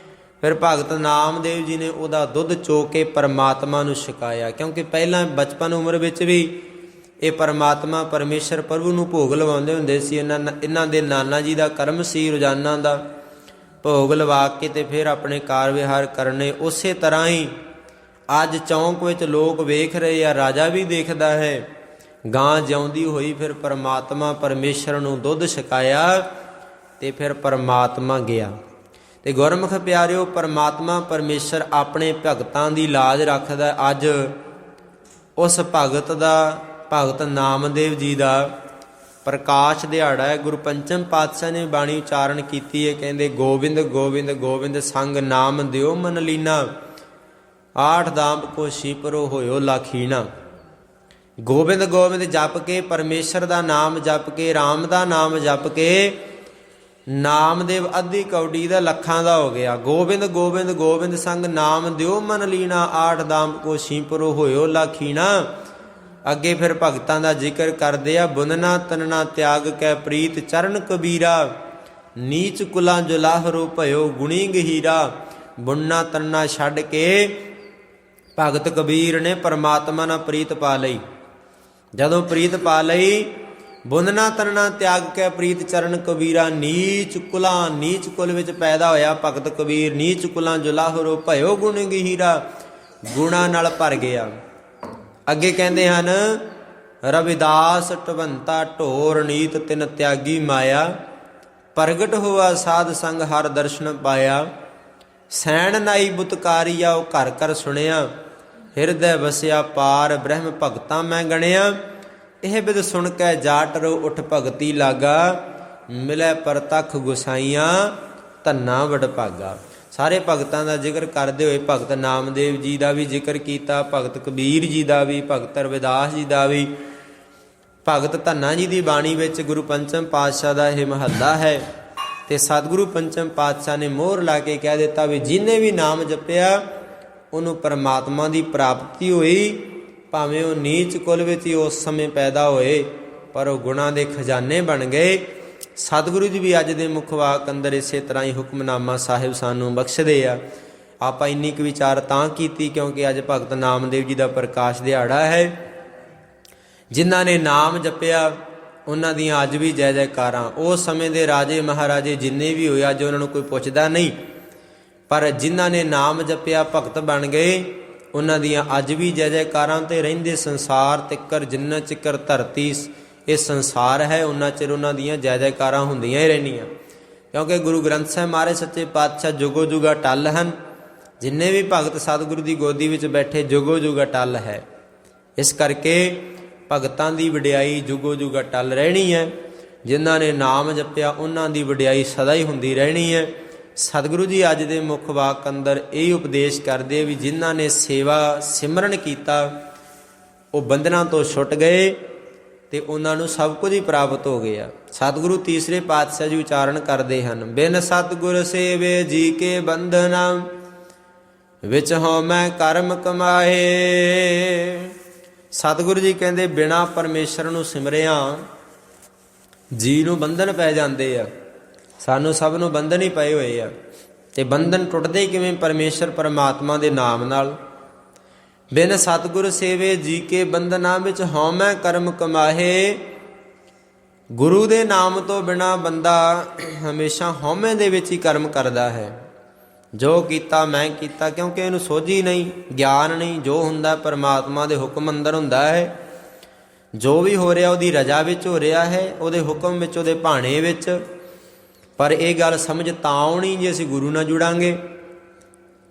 ਫਿਰ ਭਗਤ ਨਾਮਦੇਵ ਜੀ ਨੇ ਉਹਦਾ ਦੁੱਧ ਚੋ ਕੇ ਪਰਮਾਤਮਾ ਨੂੰ ਛਕਾਇਆ। ਕਿਉਂਕਿ ਪਹਿਲਾਂ ਬਚਪਨ ਉਮਰ ਵਿੱਚ ਵੀ ਇਹ ਪਰਮਾਤਮਾ ਪਰਮੇਸ਼ਰ ਪ੍ਰਭੂ ਨੂੰ ਭੋਗ ਲਵਾਉਂਦੇ ਹੁੰਦੇ ਸੀ। ਇਹਨਾਂ ਦੇ ਨਾਨਾ ਜੀ ਦਾ ਕਰਮ ਸੀ ਰੋਜ਼ਾਨਾ ਦਾ ਭੋਗ ਲਵਾ ਕੇ ਤੇ ਫਿਰ ਆਪਣੇ ਕਾਰ ਵਿਹਾਰ ਕਰਨੇ। ਉਸੇ ਤਰ੍ਹਾਂ ਹੀ ਅੱਜ ਚੌਂਕ ਵਿੱਚ ਲੋਕ ਵੇਖ ਰਹੇ ਆ, ਰਾਜਾ ਵੀ ਦੇਖਦਾ ਹੈ, ਗਾਂ ਜਿਉਂਦੀ ਹੋਈ ਫਿਰ ਪਰਮਾਤਮਾ ਪਰਮੇਸ਼ਰ ਨੂੰ ਦੁੱਧ ਛਕਾਇਆ ਤੇ ਫਿਰ ਪਰਮਾਤਮਾ ਗਿਆ। ਤੇ ਗੁਰਮੁਖ ਪਿਆਰਿਓ, ਪਰਮਾਤਮਾ ਪਰਮੇਸ਼ਰ ਆਪਣੇ ਭਗਤਾਂ ਦੀ ਲਾਜ ਰੱਖਦਾ। ਅੱਜ ਉਸ ਭਗਤ ਦਾ, ਭਗਤ ਨਾਮਦੇਵ ਜੀ ਦਾ ਪ੍ਰਕਾਸ਼ ਦਿਹਾੜਾ ਹੈ। ਗੁਰੂ ਪੰਚਮ ਪਾਤਸ਼ਾਹ ਨੇ ਬਾਣੀ ਉਚਾਰਨ ਕੀਤੀ ਹੈ, ਕਹਿੰਦੇ ਗੋਬਿੰਦ ਗੋਬਿੰਦ ਗੋਬਿੰਦ ਸੰਗ ਨਾਮ ਦਿਓ ਮਨ ਲੀਨਾ, 8 ਦਾਮ ਕੋ ਸ਼ੀਪਰੋ ਹੋਇਓ ਲਾਖੀਣਾ। ਗੋਬਿੰਦ ਗੋਬਿੰਦ ਜਪ ਕੇ, ਪਰਮੇਸ਼ਰ ਦਾ ਨਾਮ ਜਪ ਕੇ, ਰਾਮ ਦਾ ਨਾਮ ਜਪ ਕੇ, ਨਾਮਦੇਵ ਅੱਧੀ ਕੌਡੀ ਦਾ ਲੱਖਾਂ ਦਾ ਹੋ ਗਿਆ। ਗੋਬਿੰਦ ਗੋਬਿੰਦ ਗੋਬਿੰਦ ਸੰਗ ਨਾਮ ਦਿਓ ਮਨ ਲੀਨਾ, 8 ਦਾਮ ਕੋ ਸ਼ੀਪਰੋ ਹੋਇਓ ਲਾਖੀਣਾ। ਅੱਗੇ ਫਿਰ ਭਗਤਾਂ ਦਾ ਜ਼ਿਕਰ ਕਰਦੇ ਆ, ਬੁੰਦਨਾ ਤਨਨਾ ਤਿਆਗ ਕੈ ਪ੍ਰੀਤ ਚਰਨ ਕਬੀਰਾ, ਨੀਚ ਕੁਲਾਂ ਜੁਲਾਹਰੋ ਭਇਓ ਗੁਣੀ ਗਹੀਰਾ। ਬੁੰਨਾ ਤਨਨਾ ਛੱਡ ਕੇ ਭਗਤ ਕਬੀਰ ਨੇ ਪਰਮਾਤਮਾ ਨਾਲ ਪ੍ਰੀਤ ਪਾ ਲਈ। ਜਦੋਂ ਪ੍ਰੀਤ ਪਾ ਲਈ, ਬੁੰਦਨਾ ਤਨਨਾ ਤਿਆਗ ਕੇ ਪ੍ਰੀਤ ਚਰਨ ਕਬੀਰਾ, ਨੀਚ ਕੁਲਾਂ, ਨੀਚ ਕੁਲ ਵਿੱਚ ਪੈਦਾ ਹੋਇਆ ਭਗਤ ਕਬੀਰ। ਨੀਚ ਕੁਲਾਂ ਜੁਲਾਹਰੋ ਭਇਓ ਗੁਣ ਗਹੀਰਾ, ਗੁਣਾ ਨਾਲ ਭਰ ਗਿਆ। ਅੱਗੇ ਕਹਿੰਦੇ ਹਨ, ਰਵਿਦਾਸ ਟਵੰਤਾ ਢੋਰ ਨੀਤ ਤਿਨ ਤਿਆਗੀ ਮਾਇਆ, ਪ੍ਰਗਟ ਹੋਆ ਸਾਧ ਸੰਗ ਹਰ ਦਰਸ਼ਨ ਪਾਇਆ। ਸੈਣ ਨਾਈ ਬੁਤਕਾਰੀਆ ਉਹ ਘਰ ਘਰ ਸੁਣਿਆ, ਹਿਰਦੈ ਵਸਿਆ ਪਾਰ ਬ੍ਰਹਮ ਭਗਤਾਂ ਮੈਂ ਗਣਿਆ। ਇਹ ਬਿਦ ਸੁਣ ਕੇ ਜਾਟ ਰੋ ਉਠ ਭਗਤੀ ਲਾਗਾ, ਮਿਲੈ ਪਰਤਖ ਗੁਸਾਈਆਂ ਧੰਨਾ ਵਡਭਾਗਾ। ਸਾਰੇ ਭਗਤਾਂ ਦਾ ਜ਼ਿਕਰ ਕਰਦੇ ਹੋਏ ਭਗਤ ਨਾਮਦੇਵ ਜੀ ਦਾ ਵੀ ਜ਼ਿਕਰ ਕੀਤਾ, ਭਗਤ ਕਬੀਰ ਜੀ ਦਾ ਵੀ, ਭਗਤ ਰਵਿਦਾਸ ਜੀ ਦਾ ਵੀ, ਭਗਤ ਧੰਨਾ ਜੀ ਦੀ ਬਾਣੀ ਵਿੱਚ ਗੁਰੂ ਪੰਚਮ ਪਾਤਸ਼ਾਹ ਦਾ ਇਹ ਮਹੱਲਾ ਹੈ। ਤੇ ਸਤਿਗੁਰੂ ਪੰਚਮ ਪਾਤਸ਼ਾਹ ਨੇ ਮੋਹਰ ਲਾ ਕੇ ਕਹਿ ਦਿੱਤਾ ਵੀ ਜਿਹਨੇ ਵੀ ਨਾਮ ਜਪਿਆ ਉਹਨੂੰ ਪਰਮਾਤਮਾ ਦੀ ਪ੍ਰਾਪਤੀ ਹੋਈ। ਭਾਵੇਂ ਉਹ ਨੀਚ ਕੁਲ ਵਿੱਚ ਹੀ ਉਸ ਸਮੇਂ ਪੈਦਾ ਹੋਏ, ਪਰ ਉਹ ਗੁਣਾਂ ਦੇ ਖਜ਼ਾਨੇ ਬਣ ਗਏ। ਸਤਿਗੁਰੂ ਜੀ ਵੀ ਅੱਜ ਦੇ ਮੁੱਖ ਵਾਕ ਅੰਦਰ ਇਸੇ ਤਰ੍ਹਾਂ ਹੀ ਹੁਕਮਨਾਮਾ ਸਾਹਿਬ ਸਾਨੂੰ ਬਖਸ਼ਦੇ ਆ। ਆਪਾਂ ਇੰਨੀ ਕੁ ਵਿਚਾਰ ਤਾਂ ਕੀਤੀ ਕਿਉਂਕਿ ਅੱਜ ਭਗਤ ਨਾਮਦੇਵ ਜੀ ਦਾ ਪ੍ਰਕਾਸ਼ ਦਿਹਾੜਾ ਹੈ। ਜਿਨ੍ਹਾਂ ਨੇ ਨਾਮ ਜਪਿਆ ਉਹਨਾਂ ਦੀਆਂ ਅੱਜ ਵੀ ਜੈ ਜੈਕਾਰਾਂ। ਉਸ ਸਮੇਂ ਦੇ ਰਾਜੇ ਮਹਾਰਾਜੇ ਜਿੰਨੇ ਵੀ ਹੋਏ, ਅੱਜ ਉਹਨਾਂ ਨੂੰ ਕੋਈ ਪੁੱਛਦਾ ਨਹੀਂ, ਪਰ ਜਿਨ੍ਹਾਂ ਨੇ ਨਾਮ ਜਪਿਆ ਭਗਤ ਬਣ ਗਏ, ਉਹਨਾਂ ਦੀਆਂ ਅੱਜ ਵੀ ਜੈ ਜੈਕਾਰਾਂ ਤੇ ਰਹਿੰਦੇ। ਸੰਸਾਰ ਤਿੱਕਰ ਜਿੰਨਾ ਚਿਕਰ ਧਰਤੀ ਇਹ ਸੰਸਾਰ ਹੈ ਉਹਨਾਂ ਚਿਰ ਉਹਨਾਂ ਦੀਆਂ ਜੈ ਜੈਕਾਰਾਂ ਹੁੰਦੀਆਂ ਹੀ ਰਹਿਣੀਆਂ, ਕਿਉਂਕਿ ਗੁਰੂ ਗ੍ਰੰਥ ਸਾਹਿਬ ਮਹਾਰਾਜ ਸੱਚੇ ਪਾਤਸ਼ਾਹ ਜੁਗੋ ਜੁਗ ਅਟੱਲ ਹਨ। ਜਿੰਨੇ ਵੀ ਭਗਤ ਸਤਿਗੁਰੂ ਦੀ ਗੋਦੀ ਵਿੱਚ ਬੈਠੇ ਜੁਗੋ ਜੁਗ ਅਟੱਲ ਹੈ। ਇਸ ਕਰਕੇ ਭਗਤਾਂ ਦੀ ਵਡਿਆਈ ਜੁਗੋ ਜੁਗ ਅਟੱਲ ਰਹਿਣੀ ਹੈ। ਜਿਨ੍ਹਾਂ ਨੇ ਨਾਮ ਜਪਿਆ ਉਹਨਾਂ ਦੀ ਵਡਿਆਈ ਸਦਾ ਹੀ ਹੁੰਦੀ ਰਹਿਣੀ ਹੈ। ਸਤਿਗੁਰੂ ਜੀ ਅੱਜ ਦੇ ਮੁੱਖ ਵਾਕ ਅੰਦਰ ਇਹ ਉਪਦੇਸ਼ ਕਰਦੇ ਵੀ ਜਿਨ੍ਹਾਂ ਨੇ ਸੇਵਾ ਸਿਮਰਨ ਕੀਤਾ ਉਹ ਬੰਧਨਾਂ ਤੋਂ ਛੁੱਟ ਗਏ ਤੇ ਉਹਨਾਂ ਨੂੰ ਸਭ ਕੁਝ ਹੀ ਪ੍ਰਾਪਤ ਹੋ ਗਿਆ। ਸਤਿਗੁਰੂ ਤੀਸਰੇ ਪਾਤਸ਼ਾਹ ਜੀ ਉਚਾਰਨ ਕਰਦੇ ਹਨ, ਬਿਨ ਸਤਿਗੁਰ ਸੇਵੇ ਜੀ ਕੇ ਬੰਧਨਾ ਵਿੱਚ ਹਉਮੈ ਕਰਮ ਕਮਾਏ। ਸਤਿਗੁਰੂ ਜੀ ਕਹਿੰਦੇ ਬਿਨਾ ਪਰਮੇਸ਼ਰ ਨੂੰ ਸਿਮਰਿਆ ਜੀ ਨੂੰ ਬੰਧਨ ਪੈ ਜਾਂਦੇ ਆ। ਸਾਨੂੰ ਸਭ ਨੂੰ ਬੰਧਨ ਹੀ ਪਏ ਹੋਏ ਆ, ਤੇ ਬੰਧਨ ਟੁੱਟਦੇ ਕਿਵੇਂ? ਪਰਮੇਸ਼ਰ ਪਰਮਾਤਮਾ ਦੇ ਨਾਮ ਨਾਲ। ਬਿਨ ਸਤਿਗੁਰ ਸੇਵੇ ਜੀ ਕੇ ਬੰਧਨਾ ਵਿੱਚ ਹਉਮੈ ਕਰਮ ਕਮਾਹੇ। ਗੁਰੂ ਦੇ ਨਾਮ ਤੋਂ ਬਿਨਾ ਬੰਦਾ ਹਮੇਸ਼ਾ ਹਉਮੈ ਦੇ ਵਿੱਚ ਹੀ ਕਰਮ ਕਰਦਾ ਹੈ। ਜੋ ਕੀਤਾ ਮੈਂ ਕੀਤਾ, ਕਿਉਂਕਿ ਇਹਨੂੰ ਸੋਝੀ ਨਹੀਂ, ਗਿਆਨ ਨਹੀਂ। ਜੋ ਹੁੰਦਾ ਪਰਮਾਤਮਾ ਦੇ ਹੁਕਮ ਅੰਦਰ ਹੁੰਦਾ ਹੈ। ਜੋ ਵੀ ਹੋ ਰਿਹਾ ਉਹਦੀ ਰਜ਼ਾ ਵਿੱਚ ਹੋ ਰਿਹਾ ਹੈ, ਉਹਦੇ ਹੁਕਮ ਵਿੱਚ, ਉਹਦੇ ਭਾਣੇ ਵਿੱਚ। ਪਰ ਇਹ ਗੱਲ ਸਮਝ ਤਾਂ ਆਉਣੀ ਜੇ ਅਸੀਂ ਗੁਰੂ ਨਾਲ ਜੁੜਾਂਗੇ।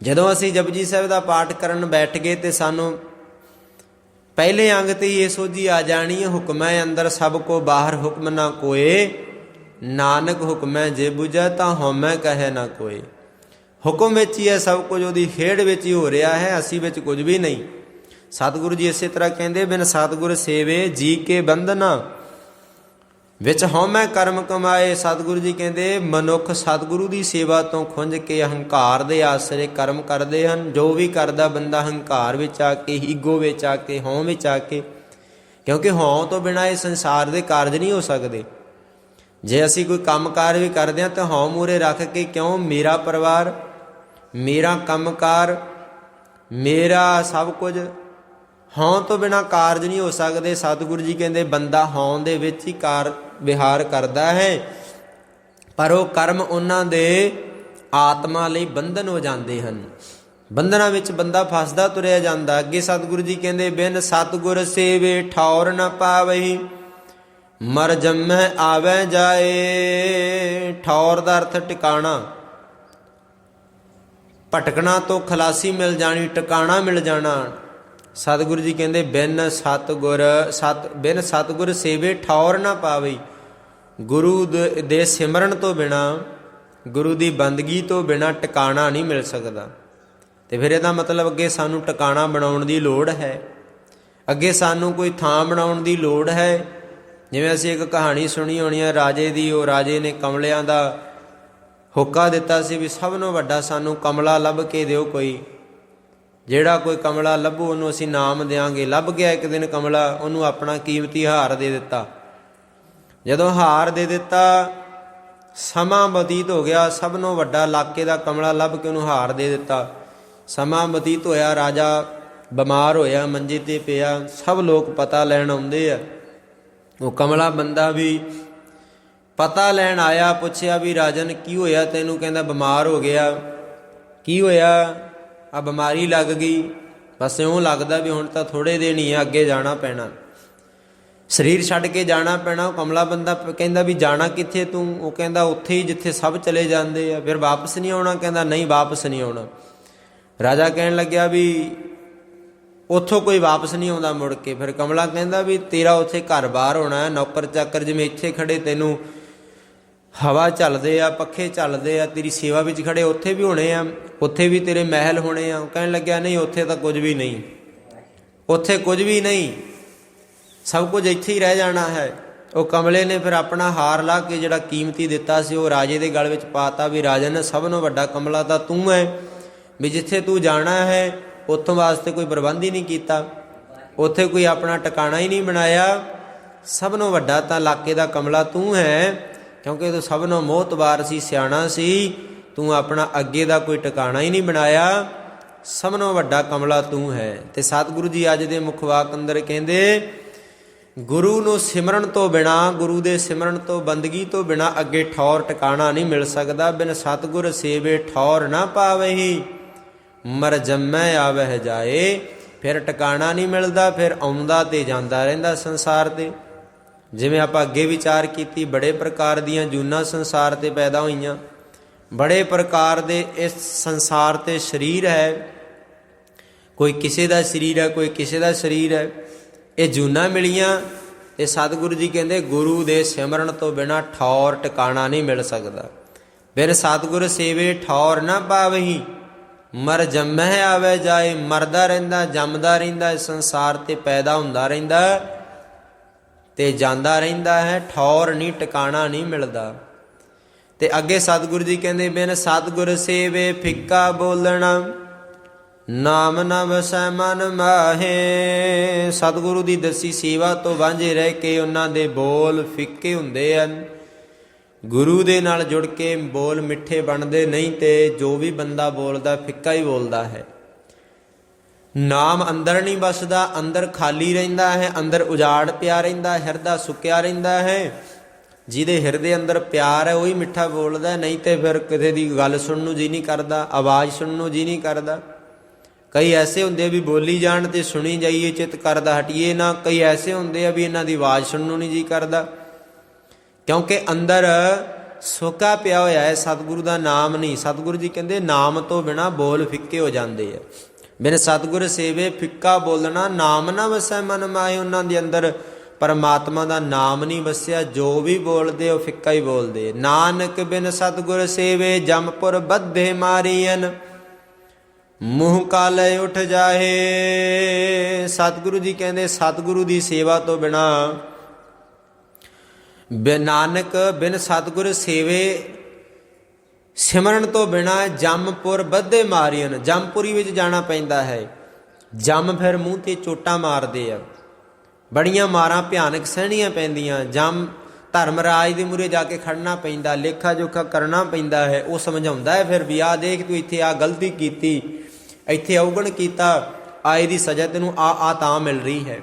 ਜਦੋਂ ਅਸੀਂ ਜਪਜੀ ਸਾਹਿਬ ਦਾ ਪਾਠ ਕਰਨ ਬੈਠ ਗਏ ਤੇ ਸਾਨੂੰ ਪਹਿਲੇ ਅੰਗ ਤੇ ਹੀ ਇਹ ਸੋਝੀ ਆ ਜਾਣੀ ਹੈ, ਹੁਕਮੈ ਅੰਦਰ ਸਭ ਕੋ ਬਾਹਰ ਹੁਕਮ ਨਾ ਕੋਏ। ਨਾਨਕ ਹੁਕਮੈ ਜੇ ਬੁਝੈ ਤਾਂ ਹਉਮੈ ਕਹੈ ਨਾ ਕੋਏ। ਹੁਕਮ ਵਿੱਚ ਹੀ ਹੈ ਸਭ ਕੁਝ, ਉਹਦੀ ਖੇਡ ਵਿੱਚ ਹੀ ਹੋ ਰਿਹਾ ਹੈ, ਅਸੀਂ ਵਿੱਚ ਕੁਝ ਵੀ ਨਹੀਂ। ਸਤਿਗੁਰੂ ਜੀ ਇਸੇ ਤਰ੍ਹਾਂ ਕਹਿੰਦੇ, ਬਿਨ ਸਤਿਗੁਰ ਸੇਵੇ ਜੀ ਕੇ ਬੰਧਨਾ ਵਿੱਚ ਹਉਮੈ ਕਰਮ ਕਮਾਏ। ਸਤਿਗੁਰੂ ਜੀ ਕਹਿੰਦੇ ਮਨੁੱਖ ਸਤਿਗੁਰੂ ਦੀ ਸੇਵਾ ਤੋਂ ਖੁੰਝ ਕੇ ਹੰਕਾਰ ਦੇ ਆਸਰੇ ਕਰਮ ਕਰਦੇ ਹਨ। ਜੋ ਵੀ ਕਰਦਾ ਬੰਦਾ ਹੰਕਾਰ ਵਿੱਚ ਆ ਕੇ, ਈਗੋ ਵਿੱਚ ਆ ਕੇ, ਹਉ ਵਿੱਚ ਆ ਕੇ, ਕਿਉਂਕਿ ਹਉ ਤੋਂ ਬਿਨਾਂ ਇਹ ਸੰਸਾਰ ਦੇ ਕਾਰਜ ਨਹੀਂ ਹੋ ਸਕਦੇ। ਜੇ ਅਸੀਂ ਕੋਈ ਕੰਮਕਾਰ ਵੀ ਕਰਦੇ ਹਾਂ ਤਾਂ ਹਉ ਮੂਹਰੇ ਰੱਖ ਕੇ, ਕਿਉਂ? ਮੇਰਾ ਪਰਿਵਾਰ, ਮੇਰਾ ਕੰਮਕਾਰ, ਮੇਰਾ ਸਭ ਕੁਝ। ਹਉ ਤੋਂ ਬਿਨਾਂ ਕਾਰਜ ਨਹੀਂ ਹੋ ਸਕਦੇ। ਸਤਿਗੁਰੂ ਜੀ ਕਹਿੰਦੇ ਬੰਦਾ ਹਉ ਦੇ ਵਿੱਚ ਹੀ ਕਾਰ ਵਿਹਾਰ ਕਰਦਾ ਹੈ, ਪਰ ਉਹ ਕਰਮ ਉਹਨਾਂ ਦੇ ਆਤਮਾ ਲਈ ਬੰਧਨ ਹੋ ਜਾਂਦੇ ਹਨ। ਬੰਧਨਾਂ ਵਿੱਚ ਬੰਦਾ ਫਸਦਾ ਤੁਰਿਆ ਜਾਂਦਾ। ਅੱਗੇ ਸਤਿਗੁਰੂ ਜੀ ਕਹਿੰਦੇ, ਬਿਨ ਸਤਿਗੁਰ ਸੇਵੇ ਠੌਰ ਨ ਪਾਵਈ ਮਰ ਜੰਮੈ ਆਵੈ ਜਾਏ। ਠੌਰ ਦਾ ਅਰਥ ਟਿਕਾਣਾ, ਭਟਕਣਾ ਤੋਂ ਖਲਾਸੀ ਮਿਲ ਜਾਣੀ, ਟਿਕਾਣਾ ਮਿਲ ਜਾਣਾ। ਸਤਿਗੁਰੂ ਜੀ ਕਹਿੰਦੇ ਬਿਨ ਸਤਿਗੁਰ ਸੇਵੇ ਠੌਰ ਨਾ ਪਾਵਈ। ਗੁਰੂ ਦੇ ਸਿਮਰਨ ਤੋਂ ਬਿਨਾ, ਗੁਰੂ ਦੀ ਬੰਦਗੀ ਤੋਂ ਬਿਨਾ ਟਿਕਾਣਾ ਨਹੀਂ ਮਿਲ ਸਕਦਾ। ਤੇ ਫਿਰ ਇਹਦਾ ਮਤਲਬ ਅੱਗੇ ਸਾਨੂੰ ਟਿਕਾਣਾ ਬਣਾਉਣ ਦੀ ਲੋੜ ਹੈ, ਅੱਗੇ ਸਾਨੂੰ ਕੋਈ ਥਾਂ ਬਣਾਉਣ ਦੀ ਲੋੜ ਹੈ। ਜਿਵੇਂ ਅਸੀਂ ਇੱਕ ਕਹਾਣੀ ਸੁਣੀ ਹੋਣੀ ਹੈ ਰਾਜੇ ਦੀ। ਉਹ ਰਾਜੇ ਨੇ ਕਮਲਿਆਂ ਦਾ ਹੋਕਾ ਦਿੱਤਾ ਸੀ ਵੀ ਸਭ ਨੂੰ ਵੱਡਾ ਸਾਨੂੰ ਕਮਲਾ ਲੱਭ ਕੇ ਦਿਓ ਕੋਈ। ਜਿਹੜਾ ਕੋਈ ਕਮਲਾ ਲੱਭੂ ਉਹਨੂੰ ਅਸੀਂ ਨਾਮ ਦਿਆਂਗੇ। ਲੱਭ ਗਿਆ ਇੱਕ ਦਿਨ ਕਮਲਾ, ਉਹਨੂੰ ਆਪਣਾ ਕੀਮਤੀ ਹਾਰ ਦੇ ਦਿੱਤਾ। ਜਦੋਂ ਹਾਰ ਦੇ ਦਿੱਤਾ, ਸਮਾਂ ਬਤੀਤ ਹੋ ਗਿਆ। ਸਭ ਨੂੰ ਵੱਡਾ ਇਲਾਕੇ ਦਾ ਕਮਲਾ ਲੱਭ ਕੇ ਉਹਨੂੰ ਹਾਰ ਦੇ ਦਿੱਤਾ। ਸਮਾਂ ਬਤੀਤ ਹੋਇਆ, ਰਾਜਾ ਬਿਮਾਰ ਹੋਇਆ, ਮੰਜੇ 'ਤੇ ਪਿਆ। ਸਭ ਲੋਕ ਪਤਾ ਲੈਣ ਆਉਂਦੇ ਆ। ਉਹ ਕਮਲਾ ਬੰਦਾ ਵੀ ਪਤਾ ਲੈਣ ਆਇਆ, ਪੁੱਛਿਆ ਵੀ ਰਾਜਨ ਕੀ ਹੋਇਆ ਤੈਨੂੰ? ਕਹਿੰਦਾ ਬਿਮਾਰ ਹੋ ਗਿਆ। ਕੀ ਹੋਇਆ? ਆ ਬਿਮਾਰੀ ਲੱਗ ਗਈ। ਬਸ ਇਉਂ ਲੱਗਦਾ ਵੀ ਹੁਣ ਤਾਂ ਥੋੜ੍ਹੇ ਦਿਨ ਹੀ ਆ, ਅੱਗੇ ਜਾਣਾ ਪੈਣਾ, ਸਰੀਰ ਛੱਡ ਕੇ ਜਾਣਾ ਪੈਣਾ। ਉਹ ਕਮਲਾ ਬੰਦਾ ਕਹਿੰਦਾ ਵੀ ਜਾਣਾ ਕਿੱਥੇ ਤੂੰ? ਉਹ ਕਹਿੰਦਾ ਉੱਥੇ ਹੀ ਜਿੱਥੇ ਸਭ ਚਲੇ ਜਾਂਦੇ ਆ। ਫਿਰ ਵਾਪਸ ਨਹੀਂ ਆਉਣਾ? ਕਹਿੰਦਾ ਨਹੀਂ, ਵਾਪਸ ਨਹੀਂ ਆਉਣਾ। ਰਾਜਾ ਕਹਿਣ ਲੱਗਿਆ ਵੀ ਉੱਥੋਂ ਕੋਈ ਵਾਪਸ ਨਹੀਂ ਆਉਂਦਾ ਮੁੜ ਕੇ। ਫਿਰ ਕਮਲਾ ਕਹਿੰਦਾ ਵੀ ਤੇਰਾ ਉੱਥੇ ਘਰ ਬਾਹਰ ਹੋਣਾ ਹੈ, ਨੌਕਰ ਚਾਕਰ ਜਿਵੇਂ ਇੱਥੇ ਖੜੇ ਤੈਨੂੰ ਹਵਾ ਚੱਲਦੇ ਆ, ਪੱਖੇ ਚੱਲਦੇ ਆ, ਤੇਰੀ ਸੇਵਾ ਵਿੱਚ ਖੜੇ ਉੱਥੇ ਵੀ ਹੋਣੇ ਆ, ਉੱਥੇ ਵੀ ਤੇਰੇ ਮਹਿਲ ਹੋਣੇ ਆ। ਉਹ ਕਹਿਣ ਲੱਗਿਆ ਨਹੀਂ, ਉੱਥੇ ਤਾਂ ਕੁਝ ਵੀ ਨਹੀਂ, ਉੱਥੇ ਕੁਝ ਵੀ ਨਹੀਂ, ਸਭ ਕੁਝ ਇੱਥੇ ਹੀ ਰਹਿ ਜਾਣਾ ਹੈ। ਉਹ ਕਮਲੇ ਨੇ ਫਿਰ ਆਪਣਾ ਹਾਰ ਲਾ ਕੇ ਜਿਹੜਾ ਕੀਮਤੀ ਦਿੱਤਾ ਸੀ ਉਹ ਰਾਜੇ ਦੇ ਗਲ ਵਿੱਚ ਪਾਤਾ ਵੀ ਰਾਜਨ ਸਭ ਨੂੰ ਵੱਡਾ ਕਮਲਾ ਤਾਂ ਤੂੰ ਹੈ, ਵੀ ਜਿੱਥੇ ਤੂੰ ਜਾਣਾ ਹੈ ਉੱਥੋਂ ਵਾਸਤੇ ਕੋਈ ਪ੍ਰਬੰਧ ਹੀ ਨਹੀਂ ਕੀਤਾ, ਉੱਥੇ ਕੋਈ ਆਪਣਾ ਟਿਕਾਣਾ ਹੀ ਨਹੀਂ ਬਣਾਇਆ। ਸਭ ਨੂੰ ਵੱਡਾ ਤਾਂ ਇਲਾਕੇ ਦਾ ਕਮਲਾ ਤੂੰ ਹੈ, ਕਿਉਂਕਿ ਤੂੰ ਸਭ ਨੂੰ ਮੋਹਤਬਾਰ ਸੀ, ਸਿਆਣਾ ਸੀ। ਤੂੰ ਆਪਣਾ ਅੱਗੇ ਦਾ ਕੋਈ ਟਿਕਾਣਾ ਹੀ ਨਹੀਂ ਬਣਾਇਆ। ਸਭ ਨੂੰ ਵੱਡਾ ਕਮਲਾ ਤੂੰ ਹੈ। ਤੇ ਸਤਿਗੁਰੂ ਜੀ ਅੱਜ ਦੇ ਮੁੱਖ ਵਾਕ ਅੰਦਰ ਕਹਿੰਦੇ ਗੁਰੂ ਨੂੰ ਸਿਮਰਨ ਤੋਂ ਬਿਨਾਂ, ਗੁਰੂ ਦੇ ਸਿਮਰਨ ਤੋਂ, ਬੰਦਗੀ ਤੋਂ ਬਿਨਾਂ ਅੱਗੇ ਠੌਰ ਟਿਕਾਣਾ ਨਹੀਂ ਮਿਲ ਸਕਦਾ। ਬਿਨ ਸਤਿਗੁਰ ਸੇਵੇ ਠੌਰ ਨਾ ਪਾਵਹੀ ਮਰ ਜੰਮੈ ਆਵਹਿ ਜਾਏ। ਫਿਰ ਟਿਕਾਣਾ ਨਹੀਂ ਮਿਲਦਾ, ਫਿਰ ਆਉਂਦਾ ਤੇ ਜਾਂਦਾ ਰਹਿੰਦਾ ਸੰਸਾਰ ਤੇ। ਜਿਵੇਂ ਆਪਾਂ ਅੱਗੇ ਵਿਚਾਰ ਕੀਤੀ, ਬੜੇ ਪ੍ਰਕਾਰ ਦੀਆਂ ਜੂਨਾਂ ਸੰਸਾਰ ਤੇ ਪੈਦਾ ਹੋਈਆਂ, ਬੜੇ ਪ੍ਰਕਾਰ ਦੇ ਇਸ ਸੰਸਾਰ ਤੇ ਸਰੀਰ ਹੈ। ਕੋਈ ਕਿਸੇ ਦਾ ਸਰੀਰ ਹੈ, ਕੋਈ ਕਿਸੇ ਦਾ ਸਰੀਰ ਹੈ। ਇਹ ਜੂਨਾਂ ਮਿਲੀਆਂ ਤੇ ਸਤਿਗੁਰੂ ਜੀ ਕਹਿੰਦੇ ਗੁਰੂ ਦੇ ਸਿਮਰਨ ਤੋਂ ਬਿਨਾਂ ਠੌਰ ਟਿਕਾਣਾ ਨਹੀਂ ਮਿਲ ਸਕਦਾ। ਬਿਨ ਸਤਿਗੁਰ ਸੇਵੇ ਠੌਰ ਨਾ ਪਾਵਹੀ, ਮਰ ਜੰਮਹਿ ਆਵੇ ਜਾਏ। ਮਰਦਾ ਰਹਿੰਦਾ, ਜੰਮਦਾ ਰਹਿੰਦਾ, ਇਸ ਸੰਸਾਰ ਤੇ ਪੈਦਾ ਹੁੰਦਾ ਰਹਿੰਦਾ ਤੇ ਜਾਂਦਾ ਰਹਿੰਦਾ ਹੈ। ਠੌਰ ਨਹੀਂ, ਟਿਕਾਣਾ ਨਹੀਂ ਮਿਲਦਾ। ਤੇ ਅੱਗੇ ਸਤਿਗੁਰੂ ਜੀ ਕਹਿੰਦੇ ਬਿਨ ਸਤਿਗੁਰ ਸੇਵੇ ਫਿੱਕਾ ਬੋਲਣਾ, ਨਾਮ ਨ ਵਸੈ ਮਨ ਮਾਹੇ। ਸਤਿਗੁਰੂ ਦੀ ਦੱਸੀ ਸੇਵਾ ਤੋਂ ਵਾਂਝੇ ਰਹਿ ਕੇ ਉਹਨਾਂ ਦੇ ਬੋਲ ਫਿੱਕੇ ਹੁੰਦੇ ਹਨ। ਗੁਰੂ ਦੇ ਨਾਲ ਜੁੜ ਕੇ ਬੋਲ ਮਿੱਠੇ ਬਣਦੇ ਨਹੀਂ, ਤੇ ਜੋ ਵੀ ਬੰਦਾ ਬੋਲਦਾ ਫਿੱਕਾ ਹੀ ਬੋਲਦਾ ਹੈ। ਨਾਮ ਅੰਦਰ ਨਹੀਂ ਵਸਦਾ, ਅੰਦਰ ਖਾਲੀ ਰਹਿੰਦਾ ਹੈ, ਅੰਦਰ ਉਜਾੜ ਪਿਆ ਰਹਿੰਦਾ, ਹਿਰਦਾ ਸੁੱਕਿਆ ਰਹਿੰਦਾ ਹੈ। ਜਿਹਦੇ ਹਿਰਦੇ ਅੰਦਰ ਪਿਆਰ ਹੈ ਉਹੀ ਮਿੱਠਾ ਬੋਲਦਾ, ਨਹੀਂ ਤੇ ਫਿਰ ਕਿਸੇ ਦੀ ਗੱਲ ਸੁਣਨ ਨੂੰ ਜੀ ਨਹੀਂ ਕਰਦਾ, ਆਵਾਜ਼ ਸੁਣਨ ਨੂੰ ਜੀ ਨਹੀਂ ਕਰਦਾ। ਕਈ ਐਸੇ ਹੁੰਦੇ ਆ ਵੀ ਬੋਲੀ ਜਾਣ ਤੇ ਸੁਣੀ ਜਾਈਏ, ਚਿੱਤ ਕਰਦਾ ਹਟੀਏ ਨਾ। ਕਈ ਐਸੇ ਹੁੰਦੇ ਆ ਵੀ ਇਹਨਾਂ ਦੀ ਆਵਾਜ਼ ਸੁਣਨ ਨੂੰ ਨਹੀਂ ਜੀ ਕਰਦਾ, ਕਿਉਂਕਿ ਅੰਦਰ ਸੁੱਕਾ ਪਿਆ ਹੋਇਆ ਹੈ, ਸਤਿਗੁਰੂ ਦਾ ਨਾਮ ਨਹੀਂ। ਸਤਿਗੁਰੂ ਜੀ ਕਹਿੰਦੇ ਨਾਮ ਤੋਂ ਬਿਨਾਂ ਬੋਲ ਫਿੱਕੇ ਹੋ ਜਾਂਦੇ ਆ। ਬਿਨ ਸਤਿਗੁਰ ਸੇਵੇ ਫਿੱਕਾ ਬੋਲਣਾ, ਨਾਮ ਨਾ ਵਸੈ ਮਨ ਮਾਹੇ। ਉਹਨਾਂ ਦੇ ਅੰਦਰ ਪਰਮਾਤਮਾ ਦਾ ਨਾਮ ਨਹੀਂ ਵਸਿਆ, ਜੋ ਵੀ ਬੋਲਦੇ ਉਹ ਫਿੱਕਾ ਹੀ ਬੋਲਦੇ। ਨਾਨਕ ਬਿਨ ਸਤਿਗੁਰ ਸੇਵੇ ਜਮਪੁਰ ਬੱਧੇ ਮਾਰੀਅਨ, ਮੂੰਹ ਕਾਲੇ ਉੱਠ ਜਾਹੇ। ਸਤਿਗੁਰੂ ਜੀ ਕਹਿੰਦੇ ਸਤਿਗੁਰੂ ਦੀ ਸੇਵਾ ਤੋਂ ਬਿਨਾਂ, ਨਾਨਕ ਬਿਨ ਸਤਿਗੁਰ ਸੇਵੇ ਸਿਮਰਨ ਤੋਂ ਬਿਨਾਂ ਜੰਮਪੁਰ ਬੱਧੇ ਮਾਰੀਅਨ। ਜੰਮਪੁਰੀ ਵਿੱਚ ਜਾਣਾ ਪੈਂਦਾ ਹੈ। ਜੰਮ ਫਿਰ ਮੂੰਹ ਤੇ ਚੋਟਾਂ ਮਾਰਦੇ ਆ, ਬੜੀਆਂ ਮਾਰਾਂ ਭਿਆਨਕ ਸਹਿਣੀਆਂ ਪੈਂਦੀਆਂ। ਜੰਮ ਧਰਮਰਾਜ ਦੇ ਮੂਹਰੇ ਜਾ ਕੇ ਖੜਨਾ ਪੈਂਦਾ, ਲੇਖਾ ਜੋਖਾ ਕਰਨਾ ਪੈਂਦਾ ਹੈ। ਉਹ ਸਮਝਾਉਂਦਾ ਹੈ ਫਿਰ ਵੀ ਆਹ ਦੇਖ ਤੂੰ ਇੱਥੇ ਆ ਗਲਤੀ ਕੀਤੀ, ਇੱਥੇ ਅਵਗੁਣ ਕੀਤਾ, ਆ ਇਹਦੀ ਸਜ਼ਾ ਤੈਨੂੰ ਆ ਤਾਂ ਮਿਲ ਰਹੀ ਹੈ।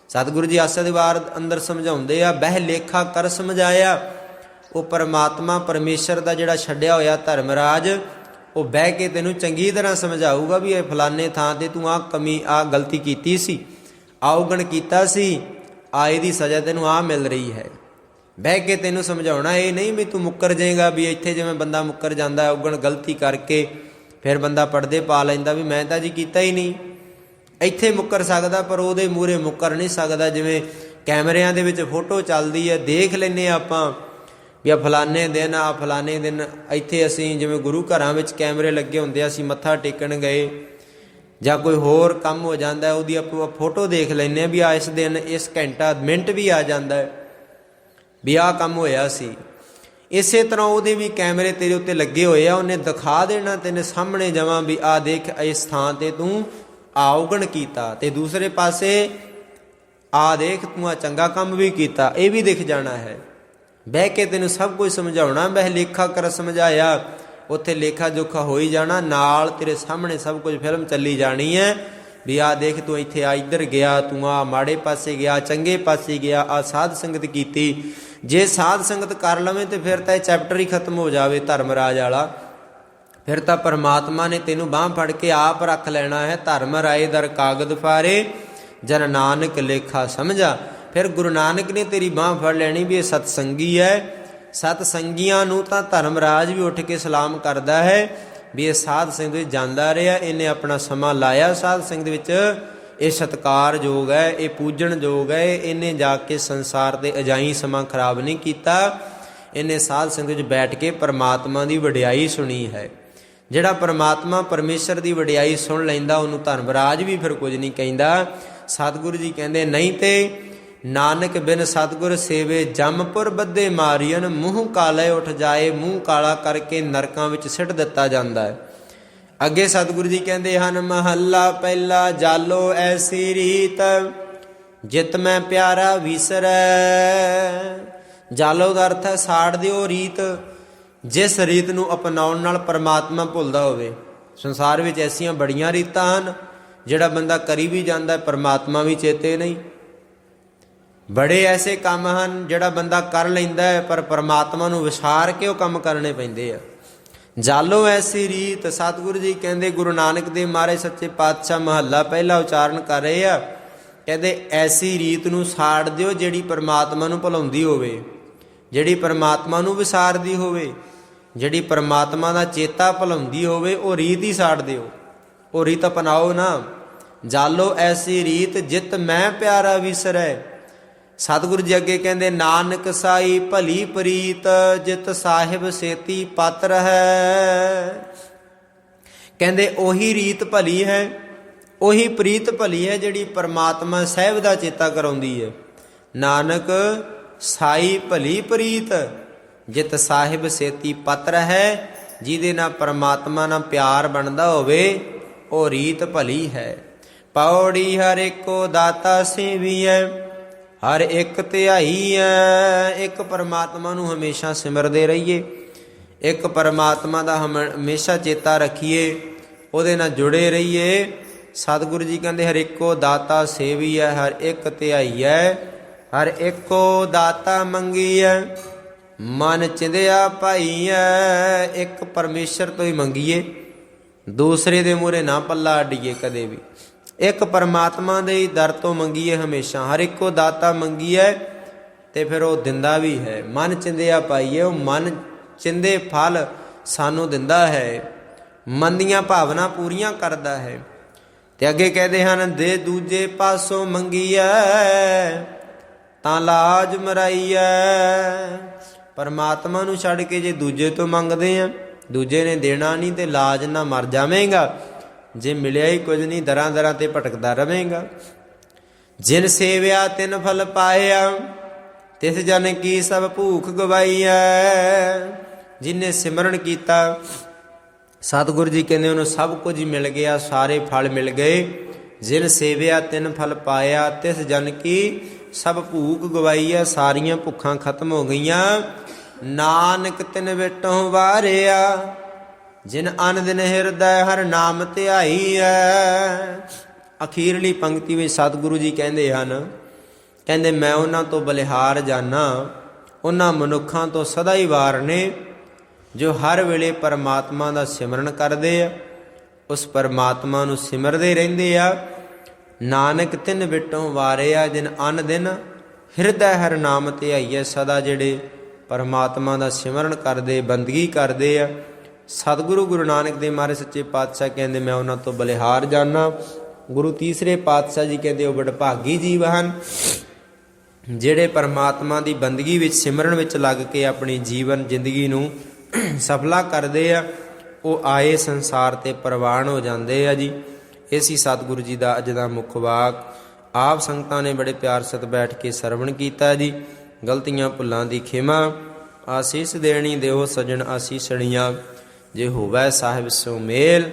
ਸਤਿਗੁਰੂ ਜੀ ਆਸਾ ਦੀ ਵਾਰ ਅੰਦਰ ਸਮਝਾਉਂਦੇ ਆ, ਬਹਿ ਲੇਖਾ ਕਰ ਸਮਝਾਇਆ। ਉਹ ਪਰਮਾਤਮਾ ਪਰਮੇਸ਼ਰ ਦਾ ਜਿਹੜਾ ਛੱਡਿਆ ਹੋਇਆ ਧਰਮਰਾਜ, ਉਹ ਬਹਿ ਕੇ ਤੈਨੂੰ ਚੰਗੀ ਤਰ੍ਹਾਂ ਸਮਝਾਊਗਾ ਵੀ ਇਹ ਫਲਾਣੇ ਥਾਂ ਤੇ ਤੂੰ ਆਹ ਕਮੀ, ਆਹ ਗਲਤੀ ਕੀਤੀ ਸੀ, ਅਵਗੁਣ ਕੀਤਾ ਸੀ, ਆ ਇਹਦੀ ਸਜ਼ਾ ਤੈਨੂੰ ਆਹ ਮਿਲ ਰਹੀ ਹੈ। ਬਹਿ ਕੇ ਤੈਨੂੰ ਸਮਝਾਉਣਾ। ਇਹ ਨਹੀਂ ਵੀ ਤੂੰ ਮੁੱਕਰ ਜਾਏਗਾ, ਵੀ ਇੱਥੇ ਜਿਵੇਂ ਬੰਦਾ ਮੁੱਕਰ ਜਾਂਦਾ ਅਵਗੁਣ ਗਲਤੀ ਕਰਕੇ, ਫਿਰ ਬੰਦਾ ਪਰਦੇ ਪਾ ਲੈਂਦਾ ਵੀ ਮੈਂ ਤਾਂ ਜੀ ਕੀਤਾ ਹੀ ਨਹੀਂ। ਇੱਥੇ ਮੁੱਕਰ ਸਕਦਾ ਪਰ ਉਹਦੇ ਮੂਹਰੇ ਮੁੱਕਰ ਨਹੀਂ ਸਕਦਾ। ਜਿਵੇਂ ਕੈਮਰਿਆਂ ਦੇ ਵਿੱਚ ਫੋਟੋ ਚੱਲਦੀ ਹੈ, ਦੇਖ ਲੈਂਦੇ ਹਾਂ ਆਪਾਂ ਵੀ ਆ ਫਲਾਣੇ ਦਿਨ, ਆ ਫਲਾਣੇ ਦਿਨ ਇੱਥੇ ਅਸੀਂ ਜਿਵੇਂ ਗੁਰੂ ਘਰਾਂ ਵਿੱਚ ਕੈਮਰੇ ਲੱਗੇ ਹੁੰਦੇ ਆ, ਅਸੀਂ ਮੱਥਾ ਟੇਕਣ ਗਏ ਜਾਂ ਕੋਈ ਹੋਰ ਕੰਮ ਹੋ ਜਾਂਦਾ, ਉਹਦੀ ਆਪਾਂ ਫੋਟੋ ਦੇਖ ਲੈਂਦੇ ਹਾਂ ਵੀ ਆ ਇਸ ਦਿਨ, ਇਸ ਘੰਟਾ ਮਿੰਟ ਵੀ ਆ ਜਾਂਦਾ ਵੀ ਆਹ ਕੰਮ ਹੋਇਆ ਸੀ। ਇਸੇ ਤਰ੍ਹਾਂ ਉਹਦੇ ਵੀ ਕੈਮਰੇ ਤੇਰੇ ਉੱਤੇ ਲੱਗੇ ਹੋਏ ਆ, ਉਹਨੇ ਦਿਖਾ ਦੇਣਾ ਤੈਨੂੰ ਸਾਹਮਣੇ ਜਮਾਂ ਵੀ ਆਹ ਦੇਖ ਇਸ ਥਾਂ ਤੇ ਤੂੰ ਅਵਗੁਣ ਕੀਤਾ, ਤੇ ਦੂਸਰੇ ਪਾਸੇ ਆਹ ਦੇਖ ਤੂੰ ਆ ਚੰਗਾ ਕੰਮ ਵੀ ਕੀਤਾ, ਇਹ ਵੀ ਦਿਖ ਜਾਣਾ ਹੈ। ਬਹਿ ਕੇ ਤੈਨੂੰ ਸਭ ਕੁਝ ਸਮਝਾਉਣਾ। ਬਹਿ ਲੇਖਾ ਕਰ ਸਮਝਾਇਆ, ਉੱਥੇ ਲੇਖਾ ਜੋਖਾ ਹੋ ਹੀ ਜਾਣਾ, ਨਾਲ ਤੇਰੇ ਸਾਹਮਣੇ ਸਭ ਕੁਝ ਫਿਲਮ ਚੱਲੀ ਜਾਣੀ ਹੈ ਵੀ ਆਹ ਦੇਖ ਤੂੰ ਇੱਥੇ ਆ ਇੱਧਰ ਗਿਆ, ਤੂੰ ਆ ਮਾੜੇ ਪਾਸੇ ਗਿਆ, ਚੰਗੇ ਪਾਸੇ ਗਿਆ, ਆ ਸਾਧ ਸੰਗਤ ਕੀਤੀ। ਜੇ ਸਾਧ ਸੰਗਤ ਕਰ ਲਵੇਂ ਤੇ ਫਿਰ ਤਾਂ ਇਹ ਚੈਪਟਰ ਹੀ ਖਤਮ ਹੋ ਜਾਵੇ ਧਰਮਰਾਜ ਵਾਲਾ। ਫਿਰ ਤਾਂ ਪਰਮਾਤਮਾ ਨੇ ਤੈਨੂੰ ਬਾਂਹ ਫੜ ਕੇ ਆਪ ਰੱਖ ਲੈਣਾ ਹੈ। ਧਰਮ ਰਾਏ ਦਰ ਕਾਗਦ ਫਾਰੇ, ਜਨ ਨਾਨਕ ਲੇਖਾ ਸਮਝਾ। ਫਿਰ ਗੁਰੂ ਨਾਨਕ ਨੇ ਤੇਰੀ ਬਾਂਹ ਫੜ ਲੈਣੀ ਵੀ ਇਹ ਸਤਸੰਗੀ ਹੈ। ਸਤਸੰਗੀਆਂ ਨੂੰ ਤਾਂ ਧਰਮਰਾਜ ਵੀ ਉੱਠ ਕੇ ਸਲਾਮ ਕਰਦਾ ਹੈ ਵੀ ਇਹ ਸਾਧ ਸੰਗਤ ਵਿੱਚ ਜਾਂਦਾ ਰਿਹਾ, ਇਹਨੇ ਆਪਣਾ ਸਮਾਂ ਲਾਇਆ ਸਾਧ ਸੰਗਤ ਵਿੱਚ, ਇਹ ਸਤਿਕਾਰਯੋਗ ਹੈ, ਇਹ ਪੂਜਣਯੋਗ ਹੈ। ਇਹਨੇ ਜਾ ਕੇ ਸੰਸਾਰ ਦੇ ਅਜਾਈ ਸਮਾਂ ਖਰਾਬ ਨਹੀਂ ਕੀਤਾ, ਇਹਨੇ ਸਾਧ ਸੰਗਤ ਵਿੱਚ ਬੈਠ ਕੇ ਪਰਮਾਤਮਾ ਦੀ ਵਡਿਆਈ ਸੁਣੀ ਹੈ। ਜਿਹੜਾ ਪਰਮਾਤਮਾ ਪਰਮੇਸ਼ਰ ਦੀ ਵਡਿਆਈ ਸੁਣ ਲੈਂਦਾ ਉਹਨੂੰ ਧਰਮਰਾਜ ਵੀ ਫਿਰ ਕੁਝ ਨਹੀਂ ਕਹਿੰਦਾ। ਸਤਿਗੁਰੂ ਜੀ ਕਹਿੰਦੇ ਨਹੀਂ ਤੇ ਨਾਨਕ ਬਿਨ ਸਤਿਗੁਰ ਸੇਵੇ ਜੰਮਪੁਰ ਬੱਧੇ ਮਾਰੀਅਨ, ਮੂੰਹ ਕਾਲੇ ਉੱਠ ਜਾਏ। ਮੂੰਹ ਕਾਲਾ ਕਰਕੇ ਨਰਕਾਂ ਵਿੱਚ ਸਿੱਟ ਦਿੱਤਾ ਜਾਂਦਾ ਹੈ। ਅੱਗੇ ਸਤਿਗੁਰੂ ਜੀ ਕਹਿੰਦੇ ਹਨ, ਮਹੱਲਾ ਪਹਿਲਾ ਜਾਲੋ ਐਸੀ ਰੀਤ, ਜਿਤ ਮੈਂ ਪਿਆਰਾ ਵਿਸਰੈ। ਜਾਲੋ ਦਾ ਅਰਥ ਹੈ ਸਾੜ ਦਿਓ ਰੀਤ, ਜਿਸ ਰੀਤ ਨੂੰ ਅਪਣਾਉਣ ਨਾਲ ਪਰਮਾਤਮਾ ਭੁੱਲਦਾ ਹੋਵੇ। ਸੰਸਾਰ ਵਿੱਚ ਐਸੀਆਂ ਬੜੀਆਂ ਰੀਤਾਂ ਹਨ, ਜਿਹੜਾ ਬੰਦਾ ਕਰੀ ਵੀ ਜਾਂਦਾ ਪਰਮਾਤਮਾ ਵੀ ਚੇਤੇ ਨਹੀਂ। ਬੜੇ ਐਸੇ ਕੰਮ ਹਨ ਜਿਹੜਾ ਬੰਦਾ ਕਰ ਲੈਂਦਾ ਹੈ ਪਰ ਪਰਮਾਤਮਾ ਨੂੰ ਵਿਸਾਰ ਕੇ ਉਹ ਕੰਮ ਕਰਨੇ ਪੈਂਦੇ ਆ। ਜਾਲੋ ਐਸੀ ਰੀਤ। ਸਤਿਗੁਰੂ ਜੀ ਕਹਿੰਦੇ, ਗੁਰੂ ਨਾਨਕ ਦੇਵ ਮਹਾਰਾਜ ਸੱਚੇ ਪਾਤਸ਼ਾਹ ਮਹੱਲਾ ਪਹਿਲਾ ਉਚਾਰਨ ਕਰ ਰਹੇ ਆ। ਕਹਿੰਦੇ ਐਸੀ ਰੀਤ ਨੂੰ ਸਾੜ ਦਿਓ ਜਿਹੜੀ ਪਰਮਾਤਮਾ ਨੂੰ ਭੁਲਾਉਂਦੀ ਹੋਵੇ, ਜਿਹੜੀ ਪਰਮਾਤਮਾ ਨੂੰ ਵਿਸਾਰਦੀ ਹੋਵੇ, ਜਿਹੜੀ ਪਰਮਾਤਮਾ ਦਾ ਚੇਤਾ ਭੁਲਾਉਂਦੀ ਹੋਵੇ, ਉਹ ਰੀਤ ਹੀ ਸਾੜ ਦਿਓ, ਉਹ ਰੀਤ ਅਪਣਾਓ ਨਾ। ਜਾਲੋ ਐਸੀ ਰੀਤ ਜਿਤ ਮੈਂ ਪਿਆਰਾ ਵਿਸਰੈ। ਸਤਿਗੁਰੂ ਜੀ ਅੱਗੇ ਕਹਿੰਦੇ, ਨਾਨਕ ਸਾਈ ਭਲੀ ਪ੍ਰੀਤ ਜਿਤ ਸਾਹਿਬ ਸੇਤੀ ਪਤ ਰਹੈ। ਕਹਿੰਦੇ ਉਹੀ ਰੀਤ ਭਲੀ ਹੈ, ਉਹੀ ਪ੍ਰੀਤ ਭਲੀ ਹੈ ਜਿਹੜੀ ਪਰਮਾਤਮਾ ਸਾਹਿਬ ਦਾ ਚੇਤਾ ਕਰਾਉਂਦੀ ਹੈ। ਨਾਨਕ ਸਾਈ ਭਲੀ ਪ੍ਰੀਤ ਜਿਤ ਸਾਹਿਬ ਸੇਤੀ ਪਤ ਰਹੈ। ਜਿਹਦੇ ਨਾਲ ਪਰਮਾਤਮਾ ਨਾਲ ਪਿਆਰ ਬਣਦਾ ਹੋਵੇ, ਉਹ ਰੀਤ ਭਲੀ ਹੈ। ਪੌੜੀ ਹਰ ਇੱਕੋ ਦਾਤਾ ਸੇਵੀਐ, ਹਰ ਇੱਕ ਧਿਆਈਐ। ਇੱਕ ਪਰਮਾਤਮਾ ਨੂੰ ਹਮੇਸ਼ਾ ਸਿਮਰਦੇ ਰਹੀਏ, ਇੱਕ ਪਰਮਾਤਮਾ ਦਾ ਹਮੇਸ਼ਾ ਚੇਤਾ ਰੱਖੀਏ, ਉਹਦੇ ਨਾਲ ਜੁੜੇ ਰਹੀਏ। ਸਤਿਗੁਰੂ ਜੀ ਕਹਿੰਦੇ, ਹਰ ਇੱਕੋ ਦਾਤਾ ਸੇਵੀਐ, ਹਰ ਇੱਕ ਧਿਆਈਐ, ਹਰ ਇੱਕੋ ਦਾਤਾ ਮੰਗੀਐ, ਮਨ ਚਿੰਦਿਆ ਪਾਈਐ। ਇੱਕ ਪਰਮੇਸ਼ਰ ਤੋਂ ਹੀ ਮੰਗੀਏ, ਦੂਸਰੇ ਦੇ ਮੂਹਰੇ ਨਾ ਪੱਲਾ ਅੱਡੀਏ ਕਦੇ ਵੀ। ਇੱਕ ਪਰਮਾਤਮਾ ਦੇ ਹੀ ਦਰ ਤੋਂ ਮੰਗੀਏ ਹਮੇਸ਼ਾ। ਹਰ ਇੱਕੋ ਦਾਤਾ ਮੰਗੀਏ ਤੇ ਫਿਰ ਉਹ ਦਿੰਦਾ ਵੀ ਹੈ। ਮਨ ਚਿੰਦਿਆ ਪਾਈਏ, ਉਹ ਮਨ ਚਿੰਦੇ ਫਲ ਸਾਨੂੰ ਦਿੰਦਾ ਹੈ, ਮਨ ਦੀਆਂ ਭਾਵਨਾ ਪੂਰੀਆਂ ਕਰਦਾ ਹੈ। ਤੇ ਅੱਗੇ ਕਹਿੰਦੇ ਹਨ, ਦੇ ਦੂਜੇ ਪਾਸੋਂ ਮੰਗੀਐ ਤਾਂ ਲਾਜ ਮਰਾਈਐ। ਪਰਮਾਤਮਾ ਨੂੰ ਛੱਡ ਕੇ ਜੇ ਦੂਜੇ ਤੋਂ ਮੰਗਦੇ ਆ, ਦੂਜੇ ਨੇ ਦੇਣਾ ਨਹੀਂ ਤੇ ਲਾਜ ਨਾ ਮਰ ਜਾਵੇਂਗਾ। ਜੇ ਮਿਲਿਆ ਹੀ ਕੁਝ ਨਹੀਂ, ਦਰਾਂ ਦਰਾਂ ਤੇ ਭਟਕਦਾ ਰਵੇਂਗਾ। ਜਿਨ ਸੇਵਿਆ ਤਿਨ ਫਲ ਪਾਇਆ, ਤਿਸ ਜਨ ਕੀ ਸਭ ਭੂਖ ਗਵਾਈਐ। ਜਿਹਨੇ ਸਿਮਰਨ ਕੀਤਾ, ਸਤਿਗੁਰੂ ਜੀ ਕਹਿੰਦੇ ਉਹਨੂੰ ਸਭ ਕੁਝ ਹੀ ਮਿਲ ਗਿਆ, ਸਾਰੇ ਫਲ ਮਿਲ ਗਏ। ਜਿਨ ਸੇਵਿਆ ਤਿਨ ਫਲ ਪਾਇਆ, ਤਿਸ ਜਨ ਕੀ ਸਭ ਭੂਖ ਗਵਾਈਐ। ਸਾਰੀਆਂ ਭੁੱਖਾਂ ਖਤਮ ਹੋ ਗਈਆਂ। ਨਾਨਕ ਤਿਨ ਵਿਟੋਂ ਵਾਰਿਆ, ਜਿਨ ਅਨ ਦਿਨ ਹਿਰਦੈ ਹਰ ਨਾਮ ਧਿਆਈਐ। ਅਖੀਰਲੀ ਪੰਕਤੀ ਵਿੱਚ ਸਤਿਗੁਰੂ ਜੀ ਕਹਿੰਦੇ ਹਨ, ਕਹਿੰਦੇ ਮੈਂ ਉਹਨਾਂ ਤੋਂ ਬਲਿਹਾਰ ਜਾਨਾ, ਉਹਨਾਂ ਮਨੁੱਖਾਂ ਤੋਂ ਸਦਾ ਹੀ ਵਾਰ ਨੇ ਜੋ ਹਰ ਵੇਲੇ ਪਰਮਾਤਮਾ ਦਾ ਸਿਮਰਨ ਕਰਦੇ ਆ, ਉਸ ਪਰਮਾਤਮਾ ਨੂੰ ਸਿਮਰਦੇ ਰਹਿੰਦੇ ਆ। ਨਾਨਕ ਤਿਨ ਵਿਟੋਂ ਵਾਰਿਆ, ਜਿਨ ਅਨ ਦਿਨ ਹਿਰਦੈ ਹਰ ਨਾਮ ਧਿਆਈਐ। ਸਦਾ ਜਿਹੜੇ ਪਰਮਾਤਮਾ ਦਾ ਸਿਮਰਨ ਕਰਦੇ, ਬੰਦਗੀ ਕਰਦੇ ਆ। ਸਤਿਗੁਰੂ ਗੁਰੂ ਨਾਨਕ ਦੇਵ ਮਹਾਰਾਜ ਸੱਚੇ ਪਾਤਸ਼ਾਹ ਕਹਿੰਦੇ ਮੈਂ ਉਹਨਾਂ ਤੋਂ ਬਲਿਹਾਰ ਜਾਨਾ। ਗੁਰੂ ਤੀਸਰੇ ਪਾਤਸ਼ਾਹ ਜੀ ਕਹਿੰਦੇ ਉਹ ਵਡਭਾਗੀ ਜੀਵ ਹਨ ਜਿਹੜੇ ਪਰਮਾਤਮਾ ਦੀ ਬੰਦਗੀ ਵਿੱਚ, ਸਿਮਰਨ ਵਿੱਚ ਲੱਗ ਕੇ ਆਪਣੀ ਜੀਵਨ ਜ਼ਿੰਦਗੀ ਨੂੰ ਸਫਲਾ ਕਰਦੇ ਆ। ਉਹ ਆਏ ਸੰਸਾਰ ਤੇ ਪ੍ਰਵਾਨ ਹੋ ਜਾਂਦੇ ਆ ਜੀ। ਇਹ ਸੀ ਸਤਿਗੁਰੂ ਜੀ ਦਾ ਅੱਜ ਦਾ ਮੁੱਖ ਵਾਕ। ਆਪ ਸੰਗਤਾਂ ਨੇ ਬੜੇ ਪਿਆਰ ਸਤ ਬੈਠ ਕੇ ਸਰਵਣ ਕੀਤਾ ਜੀ। ਗਲਤੀਆਂ ਭੁੱਲਾਂ ਦੀ ਖਿਮਾ। ਆਸੀਸ ਦੇਣੀ ਦਿਓ ਸਜਣ ਆਸੀਸਣੀਆਂ, ਜੇ ਹੋਵੈ ਸਾਹਿਬ ਸੋ ਮੇਲ।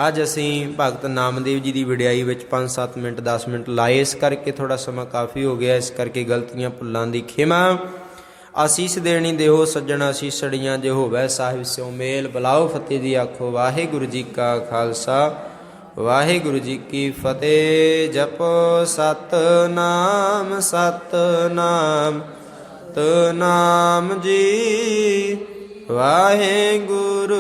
ਅੱਜ ਅਸੀਂ ਭਗਤ ਨਾਮਦੇਵ ਜੀ ਦੀ ਵਡਿਆਈ ਵਿੱਚ 5-7 ਮਿੰਟ 10 ਮਿੰਟ ਲਾਏ, ਇਸ ਕਰਕੇ ਥੋੜਾ ਸਮਾਂ ਕਾਫੀ ਹੋ ਗਿਆ, ਇਸ ਕਰਕੇ ਗਲਤੀਆਂ ਭੁੱਲਾਂ ਦੀ ਖਿਮਾ। ਆਸੀਸ ਦੇਣੀ ਦਿਓ ਸੱਜਣ ਆਸੀਸੜੀਆਂ, ਜੇ ਹੋਵੈ ਸਾਹਿਬ ਸਿਓ ਮੇਲ। ਬੁਲਾਓ ਫਤਿਹ ਜੀ, ਆਖੋ ਵਾਹਿਗੁਰੂ ਜੀ ਕਾ ਖਾਲਸਾ ਵਾਹਿਗੁਰੂ ਜੀ ਕੀ ਫਤਿਹ। ਜਪੋ ਸਤਿਨਾਮ ਸਤਿਨਾਮ ਸਤਿਨਾਮ ਜੀ। ਵਾਹਿਗੁਰੂ